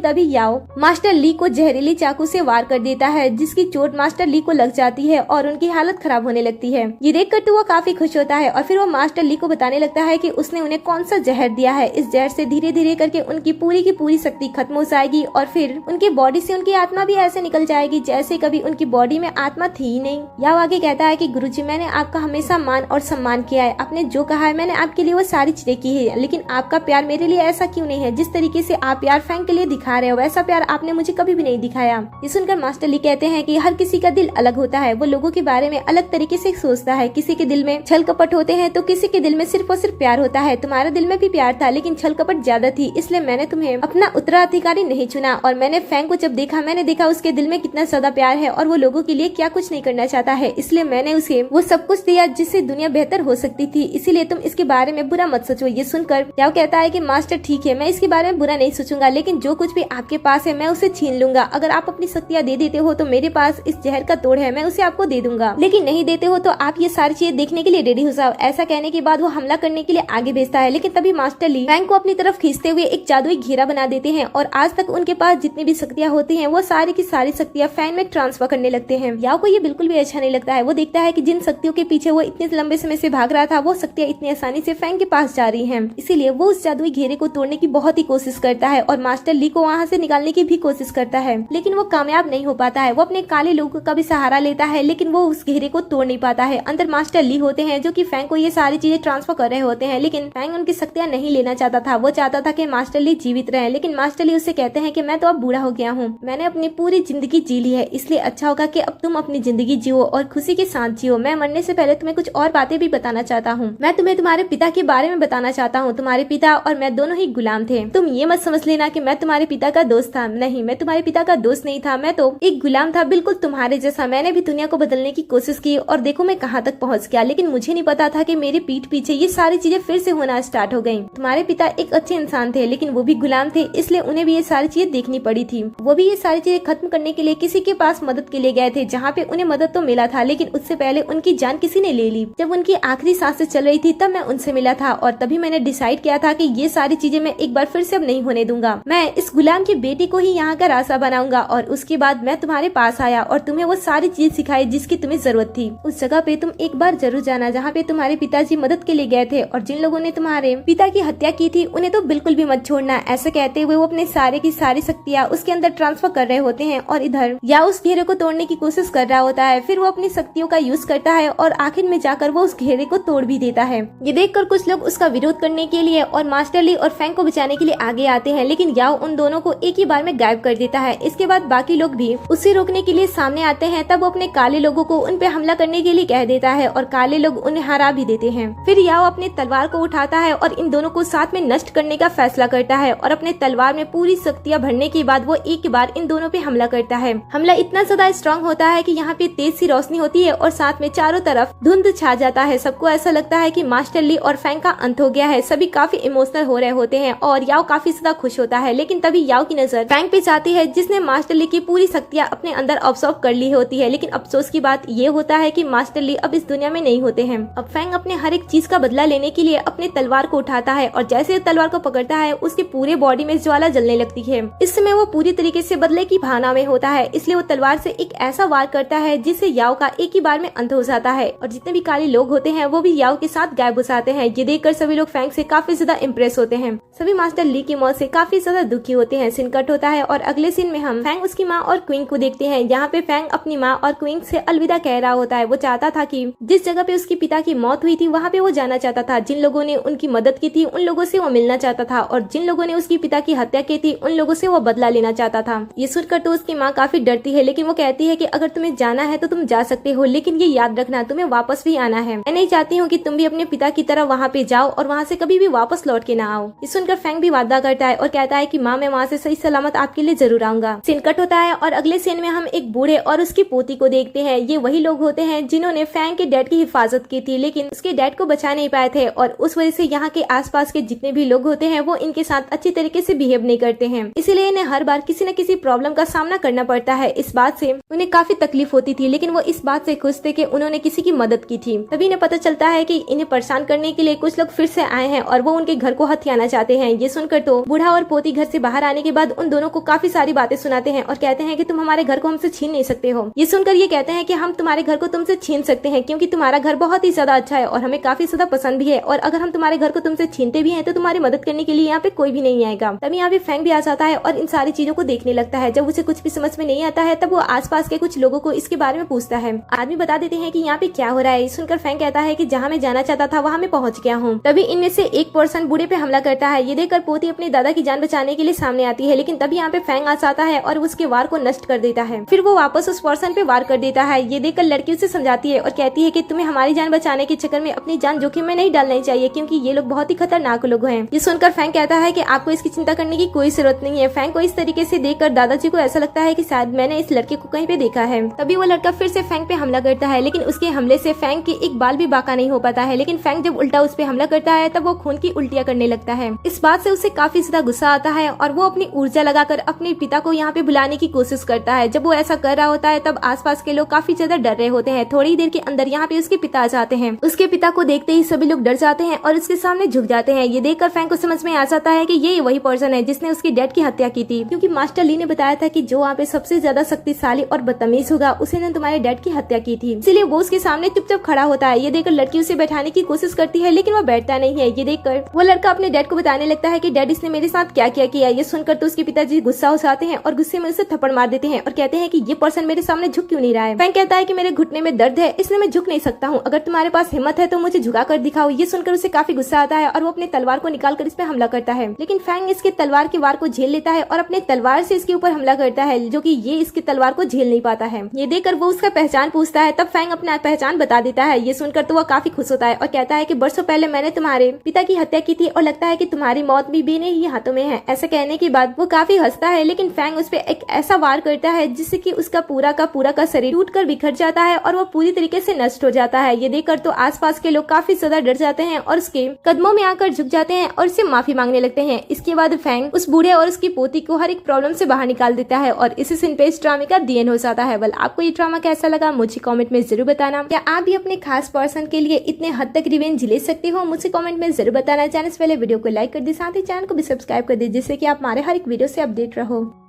तभी याओ मास्टर ली को जहरीली चाकू से वार कर देता है, जिसकी चोट मास्टर ली को लग जाती है और उनकी हालत खराब होने लगती है। ये देखकर तो वो काफी खुश होता है और फिर वो मास्टर ली को बताने लगता है कि उसने उन्हें कौन सा जहर दिया है। इस जहर से धीरे धीरे करके उनकी पूरी की पूरी शक्ति खत्म हो जाएगी और फिर उनकी बॉडी से उनकी आत्मा भी ऐसे निकल जाएगी जैसे कभी उनकी बॉडी में आत्मा थी ही नहीं। याओ आगे कहता है कि गुरुजी, मैंने आपका हमेशा मान और सम्मान किया है। आपने जो कहा है मैंने आपके लिए वो सारी चीजें की है, लेकिन आपका प्यार मेरे लिए ऐसा क्यों नहीं है? जिस तरीके से आप प्यार फैंग के लिए दिखा रहे हो वैसा प्यार आपने मुझे कभी भी नहीं दिखाया। ये सुनकर मास्टर ली कहते हैं कि हर किसी का दिल अलग होता है, वो लोगों के बारे में अलग तरीके से सोचता है। किसी के दिल में छल कपट होते हैं तो किसी के दिल में सिर्फ और सिर्फ प्यार होता है। तुम्हारे दिल में भी प्यार था, लेकिन छल कपट ज्यादा थी, इसलिए मैंने तुम्हें अपना उत्तराधिकारी नहीं चुना। और मैंने फैंग को जब देखा, मैंने देखा उसके दिल में कितना ज्यादा प्यार है और वो लोगों के लिए क्या कुछ नहीं करना चाहता है, इसलिए मैंने उसे वो सब कुछ दिया जिससे दुनिया बेहतर हो सकती थी। इसीलिए तुम इसके बारे में बुरा मत सोचो। ये सुनकर याओ कहता है कि मास्टर ठीक है, मैं इसके बारे में बुरा नहीं सोचूंगा, लेकिन जो कुछ भी आपके पास है मैं उसे छीन लूंगा। अगर आप अपनी शक्तियाँ दे देते हो तो मेरे पास इस जहर का तोड़ है, मैं उसे आपको दे दूंगा, लेकिन नहीं देते हो तो आप ये सारी चीजें देखने के लिए रेडी हो जाओ। ऐसा कहने के बाद वो हमला करने के लिए आगे भेजता है, लेकिन तभी मास्टर ली फैंग को अपनी तरफ खींचते हुए एक जादुई घेरा बना देते हैं और आज तक उनके पास जितनी भी शक्तियाँ होती हैं वो सारी की सारी शक्तियाँ फैंग में ट्रांसफर करने लगते हैं। याओ को ये बिल्कुल भी अच्छा नहीं लगता है। वो देखता है कि जिन शक्तियों के पीछे वो इतने लंबे समय से भाग रहा था वो शक्तियाँ इतनी आसानी से फैंग के पास जा रही हैं। इसीलिए वो उस जादुई घेरे को तोड़ने की बहुत ही कोशिश करता है और मास्टर ली को वहाँ से निकालने की भी कोशिश करता है, लेकिन वो कामयाब नहीं हो पाता है। वो अपने काले लोगों का भी सहारा लेता है, लेकिन वो उस घेरे को तोड़ नहीं पाता है। अंदर मास्टर ली होते हैं जो कि फैंग को ये सारी चीजें ट्रांसफर कर रहे होते हैं, लेकिन फैंग उनकी शक्तियाँ नहीं लेना चाहता था। वो चाहता था कि मास्टर ली जीवित रहे, लेकिन मास्टर ली उससे कहते हैं कि मैं तो अब बूढ़ा हो गया हूँ, मैंने अपनी पूरी जिंदगी जी ली है, इसलिए अच्छा होगा कि अब तुम अपनी जिंदगी जियो और खुशी के साथ जियो। मैं मरने से पहले तुम्हें कुछ और बातें भी बताना चाहता हूँ। मैं तुम्हें तुम्हारे पिता के बारे में बताना चाहता हूँ। तुम्हारे पिता और मैं दोनों ही गुलाम थे। तुम ये मत समझ लेना कि मैं तुम्हारे पिता का दोस्त था। नहीं, मैं तुम्हारे पिता का दोस्त नहीं था, मैं तो एक गुलाम था, बिल्कुल तुम्हारे जैसा। मैंने भी दुनिया को बदलने की कोशिश की और देखो मैं कहाँ तक पहुँच गया, लेकिन मुझे नहीं पता था कि मेरे पीठ पीछे ये सारी चीजें फिर से होना स्टार्ट हो गयी। तुम्हारे पिता एक अच्छे इंसान थे, लेकिन वो भी गुलाम थे, इसलिए उन्हें भी ये सारी चीजें देखनी पड़ी थी। वो भी ये सारी चीजें खत्म करने के लिए किसी के पास मदद के लिए गए थे, जहाँ पे उन्हें मदद तो मिला था, लेकिन उससे पहले उनकी जान किसी ने ले ली। जब उनकी आखिरी सांसें चल रही थी तब मैं उनसे मिला था और तभी मैंने डिसाइड किया था कि ये सारी चीजें मैं एक बार फिर से अब नहीं होने दूंगा। मैं इस गुलाम की बेटी को ही यहाँ का रास्ता बनाऊंगा और उसके बाद मैं तुम्हारे पास आया और तुम्हें वो सारी चीज सिखाई जिसकी तुम्हें जरूरत थी। उस जगह पे तुम एक बार जरूर जाना जहाँ पे तुम्हारे पिताजी मदद के लिए गए थे, और जिन लोगों ने तुम्हारे पिता की हत्या की थी उन्हें तो बिल्कुल भी मत छोड़ना। ऐसे कहते हुए वो अपने सारे की सारी शक्तियाँ उसके अंदर ट्रांसफर कर रहे होते हैं और इधर या उस घेरे को तोड़ने की कोशिश कर रहा होता है। फिर वो अपनी शक्तियों का यूज करता है और आखिर में जाकर वो उस घेरे को तोड़ भी देता है। ये देखकर कुछ लोग उसका विरोध करने के लिए और मास्टर ली और फैंग को बचाने के लिए आगे आते हैं, लेकिन याओ उन दोनों को एक ही बार में गायब कर देता है। इसके बाद बाकी लोग भी उसे रोकने के लिए सामने आते हैं। तब वो अपने काले लोगों को उन पे हमला करने के लिए कह देता है और काले लोग उन्हें हरा भी देते हैं। फिर याओ अपने तलवार को उठाता है और इन दोनों को साथ में नष्ट करने का फैसला करता है और अपने तलवार में पूरी शक्तियाँ भरने के बाद वो एक बार इन दोनों पे हमला करता है। हमला इतना ज्यादा स्ट्रॉन्ग होता है कि यहाँ पे तेज सी रोशनी होती है और साथ में चारों तरफ धुंध छा जाता है। सबको ऐसा लगता है कि मास्टर ली और फैंग का अंत हो गया है। सभी काफी इमोशनल हो रहे होते हैं और याओ काफी ज्यादा खुश होता है, लेकिन तभी याओ की नजर फैंग पे जाती है जिसने मास्टर ली की पूरी शक्तियाँ अपने अंदर ऑब्जर्व कर ली होती है। लेकिन अफसोस की बात ये होता है कि मास्टर ली अब इस दुनिया में नहीं होते हैं। अब फैंग अपने हर एक चीज का बदला लेने के लिए अपने तलवार को उठाता है और जैसे तलवार को पकड़ता है उसके पूरे बॉडी में ज्वाला जलने लगती है। इस समय वो पूरी तरीके से बदले की भावना में होता है, इसलिए वो तलवार से एक ऐसा वार करता है जिससे याओ का एक ही बार में अंत हो जाता है और जितने भी काले लोग होते हैं वो भी याओ के साथ गायब हो जाते हैं। ये देखकर सभी लोग फैंग से काफी ज्यादा इम्प्रेस होते हैं। सभी मास्टर ली की मौत से काफी ज्यादा दुखी होते हैं। सीन कट होता है और अगले सीन में हम फैंग उसकी माँ और क्वीन को देखते हैं। यहाँ पे फैंग अपनी माँ और क्वीन से अलविदा कह रहा होता है। वो चाहता था कि जिस जगह पे उसकी पिता की मौत हुई थी वहाँ पे वो जाना चाहता था। जिन लोगों ने उनकी मदद की थी उन लोगों से वो मिलना चाहता था और जिन लोगों ने उसकी पिता की हत्या की थी उन लोगों से वो बदला लेना चाहता था। ये सुनकर तो उसकी माँ काफी डरती है, लेकिन वो कहती है कि अगर तुम्हें जाना है तो तुम जा सकते हो, लेकिन ये याद रखना तुम्हें वापस भी आना है। मैं नहीं चाहती हूँ कि तुम भी अपने पिता की तरह वहाँ पे जाओ और वहाँ से कभी भी वापस लौट के ना आओ। ये सुनकर फैंग भी वादा करता है और कहता है कि माँ मैं वहाँ से सही सलामत आपके लिए जरूर आऊंगा। सीन कट होता है और अगले सीन में हम एक बूढ़े और उसकी पोती को देखते हैं। ये वही लोग होते हैं जिन्होंने फैंग के डैड की हिफाजत की थी, लेकिन उसके डैड को बचा नहीं पाए थे और उस वजह से यहाँ के आसपास के जितने भी लोग होते हैं वो इनके साथ अच्छी तरीके से बिहेव नहीं करते हैं। इसीलिए इन्हें हर बार किसी न किसी प्रॉब्लम का सामना करना पड़ता है। इस बात से उन्हें काफी तकलीफ होती थी, लेकिन वो इस बात से खुश थे कि उन्होंने किसी की मदद की थी। तभी इन्हें पता चलता चलता है कि इन्हें परेशान करने के लिए कुछ लोग फिर से आए हैं और वो उनके घर को हथियाना चाहते हैं। ये सुनकर तो बूढ़ा और पोती घर से बाहर आने के बाद उन दोनों को काफी सारी बातें सुनाते हैं और कहते हैं कि तुम हमारे घर को हमसे छीन नहीं सकते हो। ये सुनकर ये कहते हैं कि हम तुम्हारे घर को तुमसे छीन सकते हैं क्योंकि तुम्हारा घर बहुत ही ज्यादा अच्छा है और हमें काफी ज्यादा पसंद भी है, और अगर हम तुम्हारे घर को तुमसे छीनते भी हैं तो तुम्हारी मदद करने के लिए यहाँ पे कोई भी नहीं आएगा। तभी यहाँ पे फैंग भी आ जाता है और इन सारी चीजों को देखने लगता है। जब उसे कुछ भी समझ में नहीं आता है तब वो आसपास के कुछ लोगों को इसके बारे में पूछता है। आदमी बता देते हैं कि यहाँ पे क्या हो रहा है। सुनकर फैंग कहता है कि जहाँ मैं जाना चाहता था वहाँ मैं पहुंच गया हूँ। तभी इनमें से एक पर्सन बूढ़े पे हमला करता है। ये देखकर पोती अपने दादा की जान बचाने के लिए सामने आती है, लेकिन तभी यहाँ पे फैंग आ जाता है और उसके वार को नष्ट कर देता है। फिर वो वापस उस पर्सन पे वार कर देता है। ये देखकर लड़की उसे समझाती है और कहती है कि तुम्हें हमारी जान बचाने के चक्कर में अपनी जान जोखिम में नहीं डालनी चाहिए क्योंकि ये लोग बहुत ही खतरनाक लोग हैं। ये सुनकर फैंग कहता है कि आपको इसकी चिंता करने की कोई जरूरत नहीं है। फैंग को इस तरीके से देखकर दादाजी को ऐसा लगता है कि शायद मैंने इस लड़के को कहीं पे देखा है। तभी वो लड़का फिर से फैंग पे हमला करता है, लेकिन उसके हमले से फैंग के एक बाल भी बाका नहीं हो पाता है। लेकिन फैंग जब उल्टा उस पे हमला करता है तब वो खून की उल्टियां करने लगता है। इस बात से उसे काफी ज्यादा गुस्सा आता है और वो अपनी ऊर्जा लगाकर अपने पिता को यहाँ पे बुलाने की कोशिश करता है। जब वो ऐसा कर रहा होता है तब आसपास के लोग काफी ज्यादा डर रहे होते हैं। थोड़ी देर के अंदर यहाँ पे उसके पिता आ जाते हैं। उसके पिता को देखते ही सभी लोग डर जाते हैं और उसके सामने झुक जाते हैं। ये देखकर फैंग को समझ में आ जाता है कि ये वही पर्सन है जिसने उसके डैड की हत्या की थी, क्योंकि मास्टर ली ने बताया था कि जो वहाँ पे सबसे ज्यादा शक्तिशाली और बदतमीज होगा उसी ने तुम्हारे डैड की हत्या की थी। इसलिए वो उसके सामने चुपचाप खड़ा होता है। ये देखकर लड़की उसे बैठाने की कोशिश करती है लेकिन वो बैठता नहीं है। ये देखकर वो लड़का अपने डैड को बताने लगता है कि डैड इसने मेरे साथ क्या क्या किया। ये सुनकर तो उसके पिताजी गुस्सा हो जाते हैं और गुस्से में उसे थप्पड़ मार देते हैं और कहते हैं कि ये पर्सन मेरे सामने झुक क्यों नहीं रहा है। फैंग कहता है कि मेरे घुटने में दर्द है इसलिए मैं झुक नहीं सकता हूँ, अगर तुम्हारे पास हिम्मत है तो मुझे झुका कर दिखाओ। ये सुनकर उसे काफी गुस्सा आता है और वो अपने तलवार को निकाल कर इस पे हमला करता है, लेकिन फैंग इसके तलवार के वार को झेल लेता है और अपने तलवार से इसके ऊपर हमला करता है, जो कि ये इसके तलवार को झेल नहीं पाता है। ये देखकर वो उसका पहचान पूछता है, तब फैंग अपना पहचान बता देता है। ये सुनकर तो वो काफी खुश होता है और कहता है कि बरसों पहले मैंने तुम्हारे पिता की हत्या की थी और लगता है कि तुम्हारी मौत भी मेरे ही हाथों में है। ऐसा कहने के बाद वो काफी हंसता है, लेकिन फैंग उस पे एक ऐसा वार करता है जिससे कि उसका पूरा का शरीर टूटकर बिखर जाता है और वो पूरी तरीके से नष्ट हो जाता है। ये देखकर तो आसपास के लोग काफी ज्यादा डर जाते हैं और उसके कदमों में आकर झुक जाते हैं और उससे माफी मांगने लगते हैं। इसके बाद फैंग उस बूढ़े और उसकी पोती को हर एक प्रॉब्लम से बाहर निकाल देता है और इसी सीन पे इस ड्रामे का दी एंड हो जाता है। आपको ये ड्रामा कैसा लगा मुझे कमेंट में जरूर बताना। क्या आप भी अपने खास पर्सन के लिए इतने हद तक रिवेंज ले सकते हो, मुझे कमेंट में जरूर बताना। जाने से पहले वीडियो को लाइक कर दे, साथ ही चैनल को भी सब्सक्राइब कर दे जिससे कि आप हमारे हर एक वीडियो से अपडेट रहो।